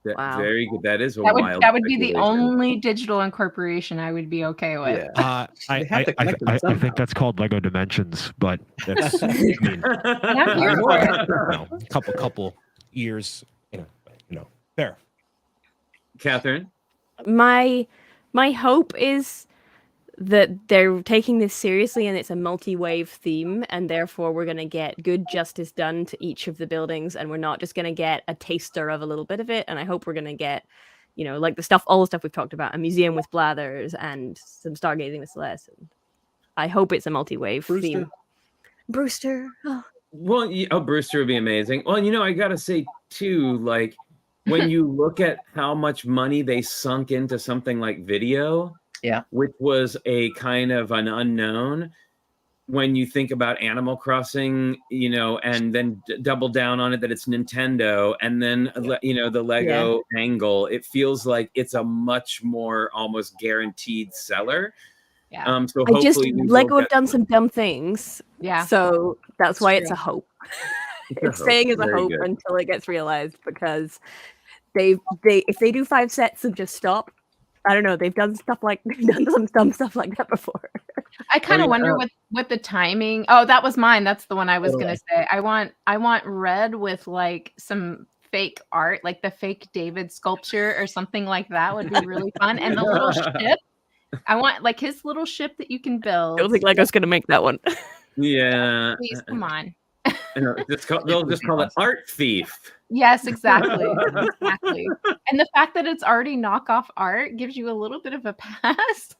Speaker 9: Wow.
Speaker 2: Very good. That is a
Speaker 6: That
Speaker 2: wild.
Speaker 6: would be the
Speaker 2: speculation.
Speaker 6: only digital incorporation I would be okay with.
Speaker 8: Yeah. They have to connect them somehow.
Speaker 7: that's called Lego Dimensions, but that's I mean,
Speaker 6: And I'm here for it.
Speaker 7: couple years, you know, there.
Speaker 2: Catherine.
Speaker 9: My hope is that they're taking this seriously and it's a multi-wave theme, and therefore we're going to get good justice done to each of the buildings, and we're not just going to get a taster of a little bit of it. And I hope we're going to get, you know, like all the stuff we've talked about, a museum with blathers and some stargazing with Celeste. I hope it's a multi-wave theme. Brewster. Oh.
Speaker 2: Well, Brewster would be amazing. Well, you know, I gotta say too, like when you look at how much money they sunk into something like video, which was a kind of an unknown. When you think about Animal Crossing, you know, and then double down on it that it's Nintendo, and then you know the Lego angle, it feels like it's a much more almost guaranteed seller.
Speaker 6: Yeah.
Speaker 2: So
Speaker 9: Lego have done some dumb things.
Speaker 6: Yeah.
Speaker 9: So that's why it's a hope.
Speaker 2: It's
Speaker 9: staying as a hope until it gets realized, because if they do 5 sets and just stop, I don't know. They've done some dumb stuff like that before.
Speaker 6: I kind of wonder what the timing. Oh, that was mine. That's the one I was gonna say. I want red with like some fake art, like the fake David sculpture or something like that would be really fun. And the little ship. I want like his little ship that you can build.
Speaker 9: I don't think Lego's gonna make that one.
Speaker 2: Yeah.
Speaker 6: Please, come on.
Speaker 2: They'll just call it Art Thief.
Speaker 6: Yes, exactly. Exactly. And the fact that it's already knockoff art gives you a little bit of a pass.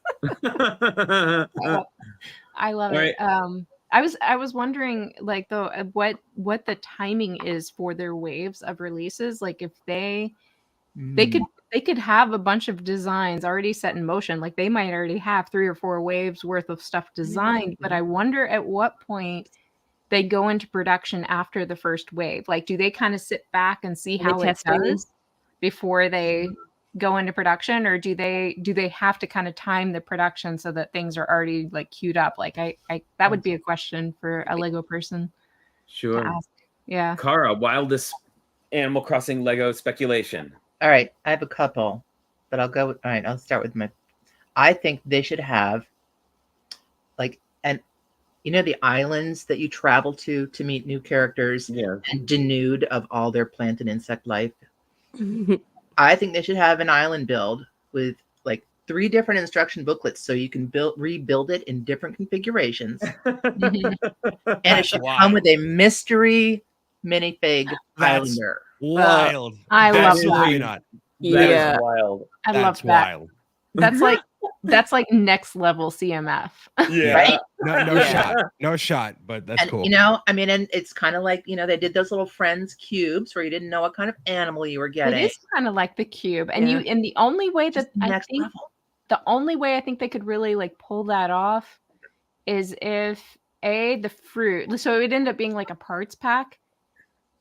Speaker 6: I love it. I was wondering, like, though, what the timing is for their waves of releases. Like, if they could have a bunch of designs already set in motion. Like, they might already have 3 or 4 waves worth of stuff designed. But I wonder at what point they go into production after the first wave. Like, do they kind of sit back and see how it does before they go into production, or do they have to kind of time the production so that things are already like queued up? Like, I that would be a question for a Lego person.
Speaker 2: Sure.
Speaker 6: To ask. Yeah.
Speaker 2: Kara, wildest Animal Crossing Lego speculation.
Speaker 5: All right, I have a couple, but I'll go with. All right, I'll start with I think they should have, like, the islands that you travel to meet new characters, and denude of all their plant and insect life. I think they should have an island build with like 3 different instruction booklets, so you can rebuild it in different configurations. And it should come with a mystery minifig islander.
Speaker 7: Wild.
Speaker 6: I love
Speaker 7: Absolutely
Speaker 6: that.
Speaker 7: not.
Speaker 2: That is wild.
Speaker 6: I love that.
Speaker 7: Wild.
Speaker 6: That's like next level CMF.
Speaker 2: Yeah.
Speaker 5: Right?
Speaker 7: No shot, but that's cool.
Speaker 5: And it's kind of like, they did those little Friends cubes where you didn't know what kind of animal you were getting.
Speaker 6: It is kind of like the cube. And the only way that the only way I think they could really like pull that off is if the fruit, so it would end up being like a parts pack.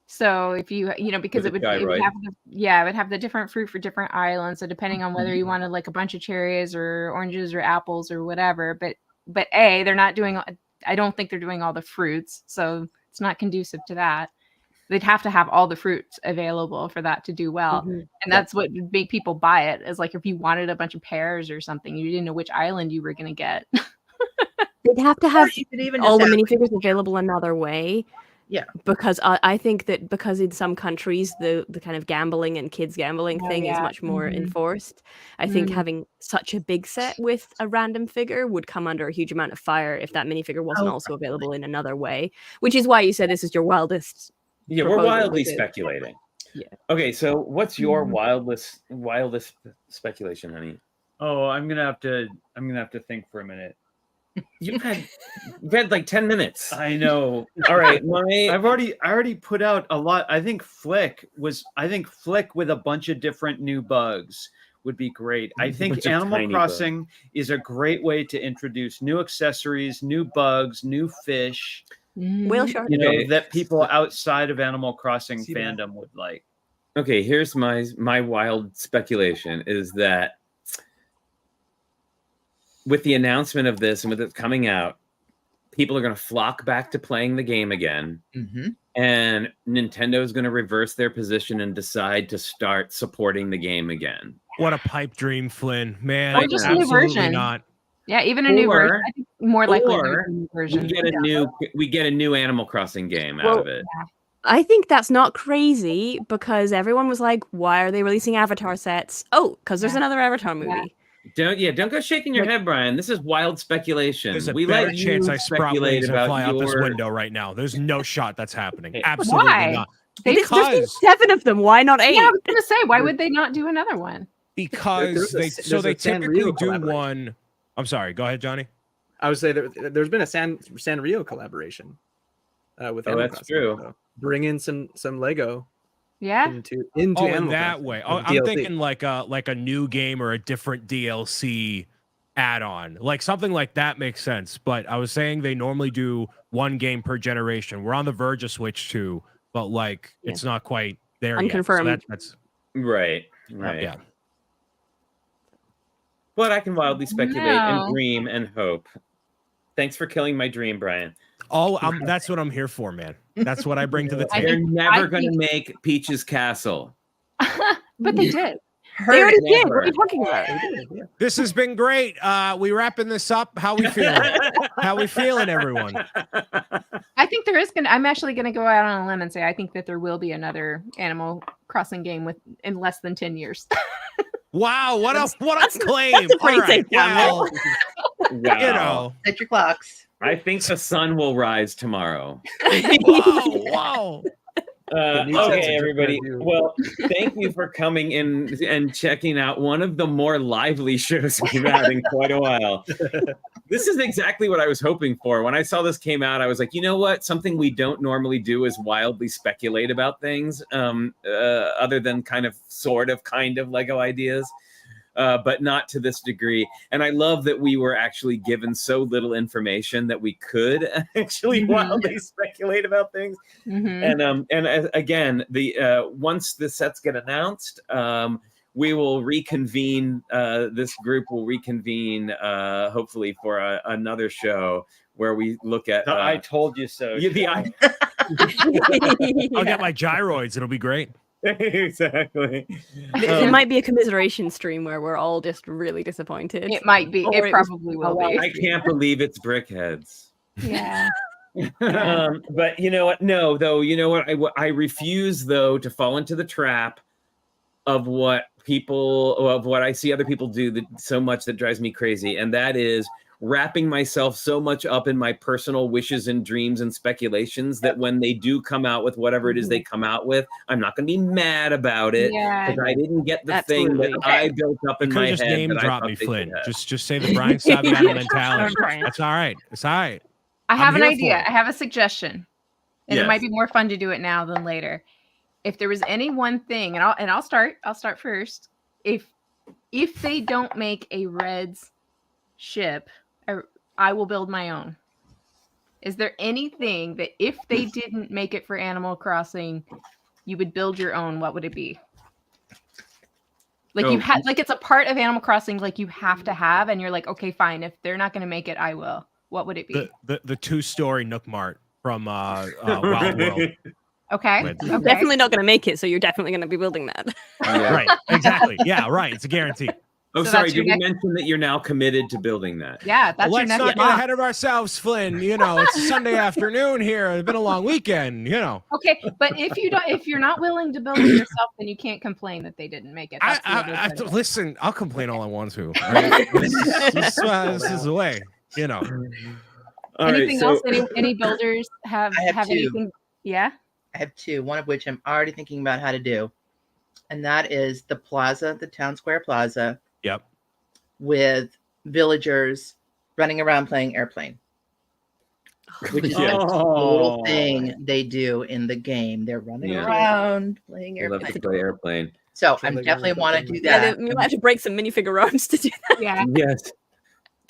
Speaker 6: So if because it would have the different fruit for different islands. So depending on whether you wanted like a bunch of cherries or oranges or apples or whatever, but they're not doing. I don't think they're doing all the fruits, so it's not conducive to that. They'd have to have all the fruits available for that to do well, and that's what would make people buy it. Is like if you wanted a bunch of pears or something, you didn't know which island you were going to get.
Speaker 9: They'd have to have all the minifigures available another way.
Speaker 5: Yeah,
Speaker 9: because I think that because in some countries the kind of gambling and kids gambling thing is much more enforced. I think having such a big set with a random figure would come under a huge amount of fire if that minifigure wasn't also available in another way. Which is why you said this is your wildest.
Speaker 2: Yeah, we're wildly speculating.
Speaker 9: Yeah.
Speaker 2: Okay, so what's your wildest speculation, honey?
Speaker 3: Oh, I'm gonna have to think for a minute.
Speaker 2: You've had like 10 minutes.
Speaker 3: I know.
Speaker 2: All right,
Speaker 3: I already put out a lot. I think Flick with a bunch of different new bugs would be great. I think Animal Crossing is a great way to introduce new accessories, new bugs, new fish.
Speaker 9: Whale shark.
Speaker 3: That people outside of Animal Crossing fandom would like.
Speaker 2: Okay, here's my wild speculation is that with the announcement of this and with it coming out, people are going to flock back to playing the game again. And Nintendo is going to reverse their position and decide to start supporting the game again.
Speaker 7: What a pipe dream, Flynn. Man,
Speaker 6: or just a new version.
Speaker 7: Not.
Speaker 6: Yeah, even a new version. I think more likely a new version.
Speaker 2: We get a new Animal Crossing game out of it.
Speaker 6: Yeah.
Speaker 9: I think that's not crazy because everyone was like, why are they releasing Avatar sets? Oh, because there's another Avatar movie.
Speaker 2: Don't go shaking your head, Brian. This is wild speculation.
Speaker 7: There's a
Speaker 2: We
Speaker 7: better
Speaker 2: let
Speaker 7: chance
Speaker 2: you
Speaker 7: I sprout
Speaker 2: speculate
Speaker 7: wings and
Speaker 2: about
Speaker 7: fly out this
Speaker 2: your-
Speaker 7: window right now. There's no shot that's happening.
Speaker 8: Hey,
Speaker 7: Absolutely
Speaker 6: Why?
Speaker 7: not.
Speaker 9: There's been
Speaker 7: Because
Speaker 9: 7 of them. Why not 8?
Speaker 6: Yeah, I was gonna say, why would they not do another one?
Speaker 7: because
Speaker 8: There's a-
Speaker 7: they
Speaker 8: there's
Speaker 7: so
Speaker 8: a
Speaker 7: they
Speaker 8: Sanrio
Speaker 7: typically do
Speaker 8: collaboration.
Speaker 7: one. I'm sorry. Go ahead, Johnny.
Speaker 8: I would say there's been a Sanrio collaboration with
Speaker 2: Oh,
Speaker 8: Animal
Speaker 2: that's
Speaker 8: Crossing,
Speaker 2: true.
Speaker 8: so bring in some Lego
Speaker 6: Yeah.
Speaker 8: into
Speaker 7: Oh, in
Speaker 8: Animal
Speaker 7: that
Speaker 8: Crossing
Speaker 7: way.
Speaker 8: as
Speaker 7: Oh,
Speaker 8: a
Speaker 7: I'm
Speaker 8: DLC.
Speaker 7: thinking like a new game or a different DLC add-on. Like something like that makes sense. But I was saying they normally do one game per generation. We're on the verge of Switch 2, but like it's not quite there
Speaker 9: Unconfirmed.
Speaker 7: yet. So that's
Speaker 2: Right.
Speaker 7: yeah.
Speaker 2: But I can wildly speculate
Speaker 6: No.
Speaker 2: and dream and hope. Thanks for killing my dream, Brian.
Speaker 7: That's what I'm here for, man. That's what I bring to the
Speaker 6: I
Speaker 2: They're
Speaker 7: table.
Speaker 2: never
Speaker 6: I
Speaker 2: going to
Speaker 6: think-
Speaker 2: make Peach's Castle.
Speaker 6: But they did.
Speaker 9: They already did.
Speaker 2: never.
Speaker 9: What are you talking about?
Speaker 7: This has been great. We wrapping this up. How we feeling? How we feeling, everyone?
Speaker 6: I think there is gonna. I'm actually gonna go out on a limb and say I think that there will be another Animal Crossing game in less than 10 years.
Speaker 7: Wow, what a claim.
Speaker 9: that's a pretty
Speaker 7: All right,
Speaker 9: safe
Speaker 7: well,
Speaker 2: Wow.
Speaker 7: you know.
Speaker 5: Set your clocks.
Speaker 2: I think the sun will rise tomorrow.
Speaker 7: Whoa.
Speaker 8: The new sets
Speaker 2: Okay,
Speaker 8: are
Speaker 2: everybody.
Speaker 8: just gonna do-
Speaker 2: Well, thank you for coming in and checking out one of the more lively shows we've had in quite a while. This is exactly what I was hoping for. When I saw this came out, I was like, you know what? Something we don't normally do is wildly speculate about things, other than kind of Lego ideas. But not to this degree. And I love that we were actually given so little information that we could actually wildly speculate about things.
Speaker 6: Mhm.
Speaker 2: And again, once the sets get announced, we will reconvene. This group will reconvene, hopefully for another show where we look at.
Speaker 3: I told you so.
Speaker 2: Yeah,
Speaker 7: I'll get my gyroids. It'll be great.
Speaker 2: exactly.
Speaker 9: It might be a commiseration stream where we're all just really disappointed.
Speaker 6: It might be.
Speaker 9: Or
Speaker 6: It
Speaker 9: it was-
Speaker 6: probably will be.
Speaker 2: I can't believe it's Brickheads.
Speaker 6: Yeah.
Speaker 2: But you know what? No, though. You know what? I refuse though to fall into the trap of what I see other people do so much that drives me crazy, and that is wrapping myself so much up in my personal wishes and dreams and speculations that when they do come out with whatever it is they come out with, I'm not going to be mad about it
Speaker 6: Yeah.
Speaker 2: because I didn't get the thing that
Speaker 9: Absolutely.
Speaker 2: I built up in
Speaker 7: You
Speaker 2: my
Speaker 7: could
Speaker 2: head.
Speaker 7: just name
Speaker 2: that I
Speaker 7: drop
Speaker 2: thought
Speaker 7: me,
Speaker 2: they
Speaker 7: Flynn.
Speaker 2: should have.
Speaker 7: Just say the Brian Saviano mentality.
Speaker 6: Brian.
Speaker 7: That's all right. It's all right.
Speaker 6: I have
Speaker 7: I'm
Speaker 6: an
Speaker 7: here for
Speaker 6: idea.
Speaker 7: it.
Speaker 6: I have a suggestion. And
Speaker 2: Yes.
Speaker 6: it might be more fun to do it now than later. If there was any one thing, and I'll start first. If they don't make a Reds ship, I will build my own. Is there anything that if they didn't make it for Animal Crossing, you would build your own? What would it be? Like
Speaker 2: Oh.
Speaker 6: you had, like it's a part of Animal Crossing, like you have to have, and you're like, okay, fine. If they're not going to make it, I will. What would it be?
Speaker 7: The 2-story Nook Mart from Wild World.
Speaker 6: Okay.
Speaker 7: With-
Speaker 6: Okay.
Speaker 9: Definitely not going to make it, so you're definitely going to be building that.
Speaker 2: Yeah.
Speaker 7: Right. Exactly. Yeah. Right. It's a guarantee.
Speaker 2: Oh,
Speaker 6: So
Speaker 2: sorry.
Speaker 6: that's your
Speaker 2: Did we
Speaker 6: next-
Speaker 2: mention that you're now committed to building that?
Speaker 6: Yeah, that's your
Speaker 7: Let's
Speaker 6: next
Speaker 7: not get
Speaker 6: box.
Speaker 7: ahead of ourselves, Flynn. You know, it's a Sunday afternoon here. It's been a long weekend. You know.
Speaker 6: Okay, but if you're not willing to build it yourself, then you can't complain that they didn't make it. That's the other side of it.
Speaker 7: Listen. I'll complain all I want to. Right? this is the way. You know.
Speaker 2: All right,
Speaker 6: Anything
Speaker 2: so-
Speaker 6: else? Any builders have
Speaker 5: I have two.
Speaker 6: anything? Yeah.
Speaker 5: I have 2, one of which I'm already thinking about how to do. And that is the plaza, the town square plaza,
Speaker 7: Yep.
Speaker 5: with villagers running around playing airplane, which is a total thing they do in the game. They're running
Speaker 2: Yeah.
Speaker 5: around playing
Speaker 2: I love
Speaker 5: airplane.
Speaker 2: to play airplane.
Speaker 5: So
Speaker 8: Play
Speaker 5: I
Speaker 8: like
Speaker 5: definitely
Speaker 8: a
Speaker 5: want to
Speaker 8: little
Speaker 5: do
Speaker 9: Yeah,
Speaker 5: that.
Speaker 9: we might have to break some minifigures to do that.
Speaker 6: Yeah.
Speaker 2: Yes.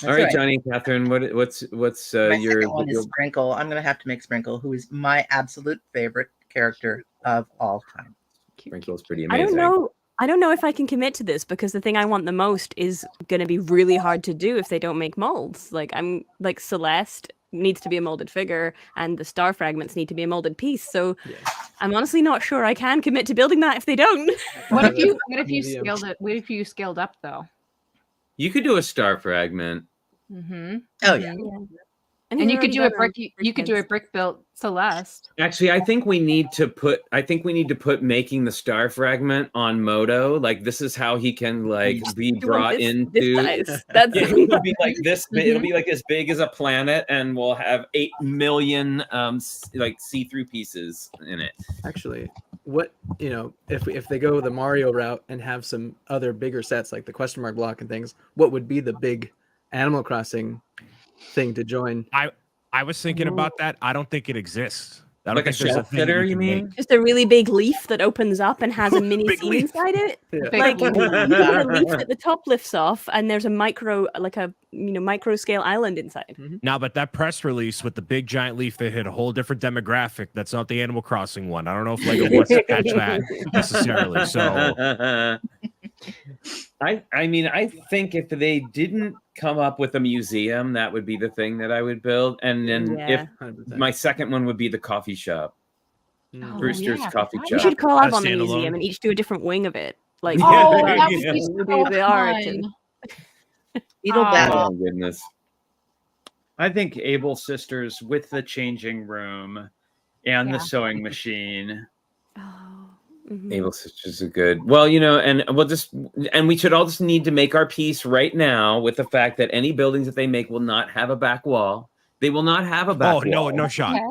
Speaker 5: That's
Speaker 2: All right, Johnny and Catherine, what's
Speaker 5: My
Speaker 2: your
Speaker 5: second one is Sprinkle. I'm going to have to make Sprinkle, who is my absolute favorite character of all time.
Speaker 2: Sprinkle's pretty
Speaker 9: I
Speaker 2: amazing.
Speaker 9: don't know if I can commit to this because the thing I want the most is going to be really hard to do if they don't make molds. Like Celeste needs to be a molded figure and the star fragments need to be a molded piece. So I'm honestly not sure I can commit to building that if they don't.
Speaker 6: What if you
Speaker 8: Medium.
Speaker 6: scaled it? What if you scaled up though?
Speaker 2: You could do a star fragment.
Speaker 6: Mm-hmm.
Speaker 5: Oh, yeah.
Speaker 6: And you could do a brick. You could do a brick built Celeste.
Speaker 2: Actually, I think we need to put making the star fragment on Moto. Like this is how he can like be brought into.
Speaker 9: That's
Speaker 2: yeah, it'll be like this. It'll be like as big as a planet, and we'll have 8 million like see-through pieces in it.
Speaker 8: Actually, what if they go the Mario route and have some other bigger sets like the question mark block and things, what would be the big Animal Crossing thing to join?
Speaker 7: I was thinking about that. I don't think it exists. I don't
Speaker 2: Like a
Speaker 7: think there's
Speaker 2: shelf
Speaker 7: thing
Speaker 2: fitter,
Speaker 7: you
Speaker 2: you
Speaker 7: can
Speaker 2: mean?
Speaker 7: make.
Speaker 9: Just a really big leaf that opens up and has a mini
Speaker 7: Big
Speaker 9: scene
Speaker 7: leaf.
Speaker 9: inside it.
Speaker 8: Yeah.
Speaker 9: Like you get a leaf at the top lifts off, and there's a micro scale island inside.
Speaker 7: Now, but that press release with the big giant leaf, they hit a whole different demographic. That's not the Animal Crossing one. I don't know if Lego wants to catch that necessarily. So
Speaker 2: I mean, I think if they didn't come up with a museum, that would be the thing that I would build. And then if
Speaker 8: 100%.
Speaker 2: my second one would be the coffee shop,
Speaker 6: Oh,
Speaker 2: Brewster's
Speaker 6: yeah,
Speaker 2: Coffee
Speaker 6: that
Speaker 9: We
Speaker 2: Shop.
Speaker 9: should collab
Speaker 7: A
Speaker 9: on the
Speaker 7: standalone.
Speaker 9: museum and each do a different wing of it. Like
Speaker 6: Oh,
Speaker 2: Yeah,
Speaker 6: that
Speaker 2: yeah.
Speaker 6: would be
Speaker 9: We'll
Speaker 6: so
Speaker 9: do the art
Speaker 6: fun.
Speaker 9: and-
Speaker 5: Beetle
Speaker 6: Oh.
Speaker 5: battle.
Speaker 2: Oh goodness.
Speaker 3: I think Able Sisters with the changing room and
Speaker 6: Yeah.
Speaker 3: the sewing machine.
Speaker 9: Oh, mhm.
Speaker 2: Able Sisters are good. Well, and we should all just need to make our peace right now with the fact that any buildings that they make will not have a back wall. They will not have a back
Speaker 7: oh no,
Speaker 2: wall.
Speaker 7: no shot.
Speaker 6: Okay.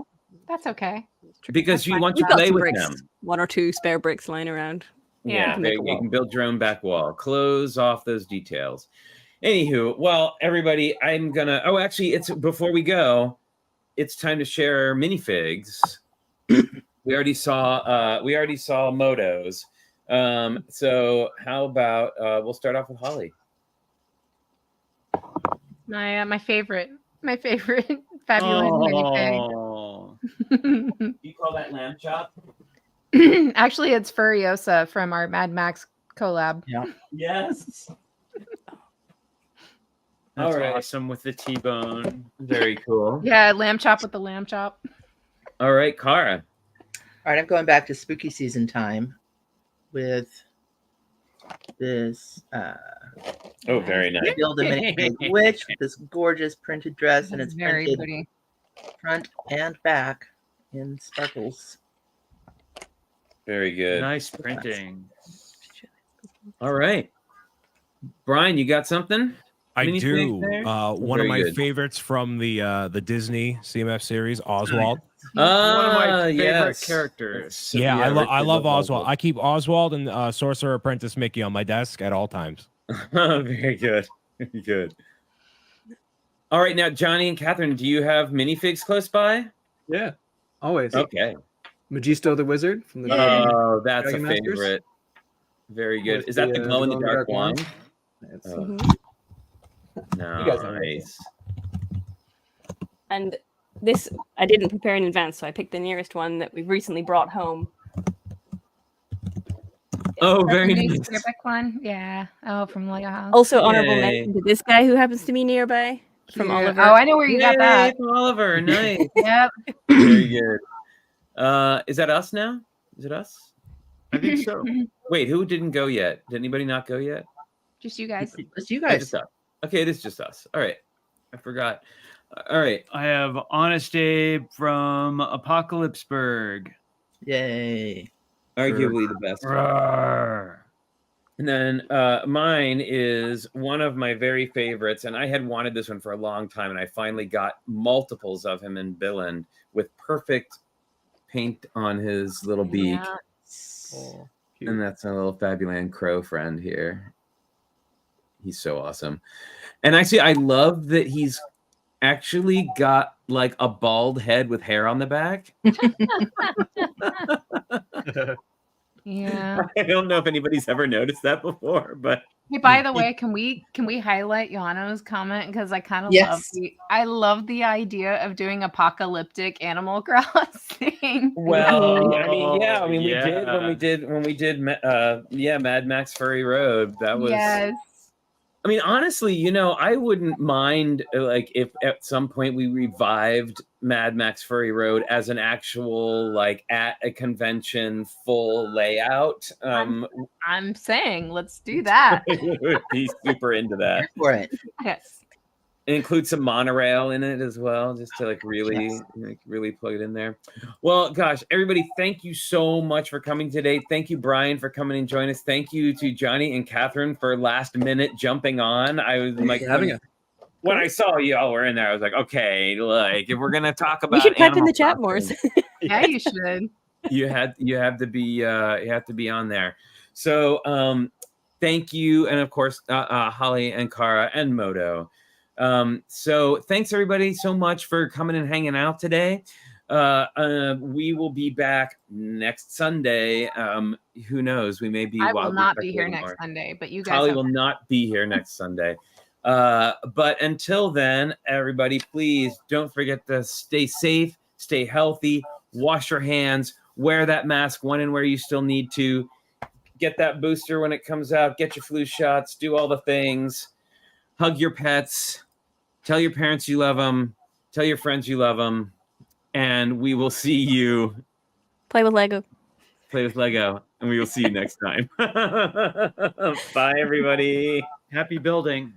Speaker 6: That's okay.
Speaker 2: Because
Speaker 6: That's
Speaker 2: you
Speaker 6: fine.
Speaker 2: want
Speaker 9: We've
Speaker 2: to
Speaker 9: got
Speaker 2: play
Speaker 9: some
Speaker 2: with
Speaker 9: bricks,
Speaker 2: them.
Speaker 9: 1 or 2 spare bricks lying around.
Speaker 2: Yeah,
Speaker 9: make a
Speaker 2: you
Speaker 9: wall.
Speaker 2: can build your own back wall. Close off those details. Anywho, well, everybody, I'm gonna. Oh, actually, it's before we go. It's time to share minifigs. we already saw Motos. So how about we'll start off with Holly.
Speaker 6: My favorite fabulous minifig.
Speaker 3: Oh,
Speaker 2: You call that lamb chop?
Speaker 6: Actually, it's Furiosa from our Mad Max collab.
Speaker 2: Yes.
Speaker 3: that's
Speaker 2: All right.
Speaker 3: awesome with the T-bone.
Speaker 2: Very cool.
Speaker 6: Yeah, lamb chop with the lamb chop.
Speaker 2: All right, Kara.
Speaker 5: All right, I'm going back to spooky season time with this
Speaker 2: Oh, very nice.
Speaker 5: build a minifig witch with this gorgeous printed dress, and it's
Speaker 6: very
Speaker 5: printed
Speaker 6: pretty.
Speaker 5: front and back in sparkles.
Speaker 2: Very good.
Speaker 3: Nice printing.
Speaker 2: All right. Brian, you got something?
Speaker 7: I
Speaker 2: Minifig
Speaker 7: do.
Speaker 2: there?
Speaker 7: One of
Speaker 2: Very
Speaker 7: my
Speaker 2: good.
Speaker 7: favorites from the Disney CMF series, Oswald.
Speaker 3: One of my favorite
Speaker 2: yes.
Speaker 3: characters.
Speaker 7: Yeah, I
Speaker 2: Richard
Speaker 7: love
Speaker 2: loves
Speaker 7: Oswald. I keep Oswald and Sorcerer Apprentice Mickey on my desk at all times.
Speaker 2: Very good. Very good. All right, now Johnny and Catherine, do you have minifigs close by?
Speaker 8: Yeah, always.
Speaker 2: Okay.
Speaker 8: Magisto the Wizard from the
Speaker 2: Oh, that's
Speaker 8: Dragon
Speaker 2: a
Speaker 8: Masters?
Speaker 2: favorite. Very good.
Speaker 8: With
Speaker 2: Is that the
Speaker 8: the,
Speaker 2: glow in the dark
Speaker 8: glow-in-the-dark
Speaker 2: wand?
Speaker 8: wand. It's,
Speaker 2: Oh,
Speaker 9: Mhm.
Speaker 8: You guys know
Speaker 2: nice.
Speaker 9: And this I didn't prepare in advance, so I picked the nearest one that we've recently brought home.
Speaker 2: Oh, very
Speaker 6: Nice
Speaker 2: nice.
Speaker 6: Spearback one. Yeah. Oh, from Lego House.
Speaker 9: Also, honorable
Speaker 2: Yay.
Speaker 9: mention to this guy who happens to be nearby from
Speaker 6: Cute.
Speaker 9: Oliver.
Speaker 6: Oh, I know where you got that.
Speaker 2: Yay, Oliver, nice.
Speaker 6: Yep.
Speaker 2: Very good. Is that us now? Is it us?
Speaker 3: I think so.
Speaker 2: Wait, who didn't go yet? Did anybody not go yet?
Speaker 6: Just you guys.
Speaker 5: It's you
Speaker 2: Oh,
Speaker 5: guys.
Speaker 2: just us. Okay, it is just us. All right. I forgot. All right.
Speaker 3: I have Honest Abe from Apocalypseburg.
Speaker 5: Yay.
Speaker 2: Arguably the best.
Speaker 3: Roar.
Speaker 2: And then mine is one of my very favorites, and I had wanted this one for a long time, and I finally got multiples of him in Billund with perfect paint on his little beak.
Speaker 6: Yeah.
Speaker 8: oh,
Speaker 2: And that's a little Fabuland Crow friend here. He's so awesome. And actually, I love that he's actually got like a bald head with hair on the back.
Speaker 6: Yeah.
Speaker 2: I don't know if anybody's ever noticed that before, but
Speaker 6: Hey, by the way, can we highlight Yano's comment because I kind of
Speaker 5: Yes.
Speaker 6: love the idea of doing apocalyptic Animal Crossing.
Speaker 2: well, I mean, yeah, we
Speaker 3: Yeah.
Speaker 2: did when we did Mad Max Furry Road. That was
Speaker 6: Yes.
Speaker 2: I mean, honestly, I wouldn't mind like if at some point we revived Mad Max Furry Road as an actual like at a convention full layout.
Speaker 6: I'm saying let's do that.
Speaker 2: Would be super into that.
Speaker 5: For it.
Speaker 6: Yes.
Speaker 2: include some monorail in it as well, just to like really really plug it in there. Well, gosh, everybody, thank you so much for coming today. Thank you, Brian, for coming and joining us. Thank you to Johnny and Catherine for last minute jumping on. I was like
Speaker 8: having us.
Speaker 2: when I saw y'all were in there, I was like, okay, like if we're gonna talk about
Speaker 9: We should type in
Speaker 2: Animal
Speaker 9: the chat
Speaker 2: Crossing,
Speaker 9: more.
Speaker 6: Yeah, you should.
Speaker 2: you have to be on there. So thank you, and of course Holly and Kara and Moto. So thanks everybody so much for coming and hanging out today. We will be back next Sunday. Who knows? We may be.
Speaker 6: I will not be here
Speaker 2: speculating
Speaker 6: next
Speaker 2: more.
Speaker 6: Sunday, but you guys
Speaker 2: Holly
Speaker 6: have
Speaker 2: will not be here next Sunday. But until then, everybody, please don't forget to stay safe, stay healthy, wash your hands, wear that mask when and where you still need to, get that booster when it comes out, get your flu shots, do all the things, hug your pets, tell your parents you love them, tell your friends you love them, and we will see you.
Speaker 9: Play with Lego.
Speaker 2: Play with Lego, and we will see you next time. Bye, everybody.
Speaker 3: Happy building.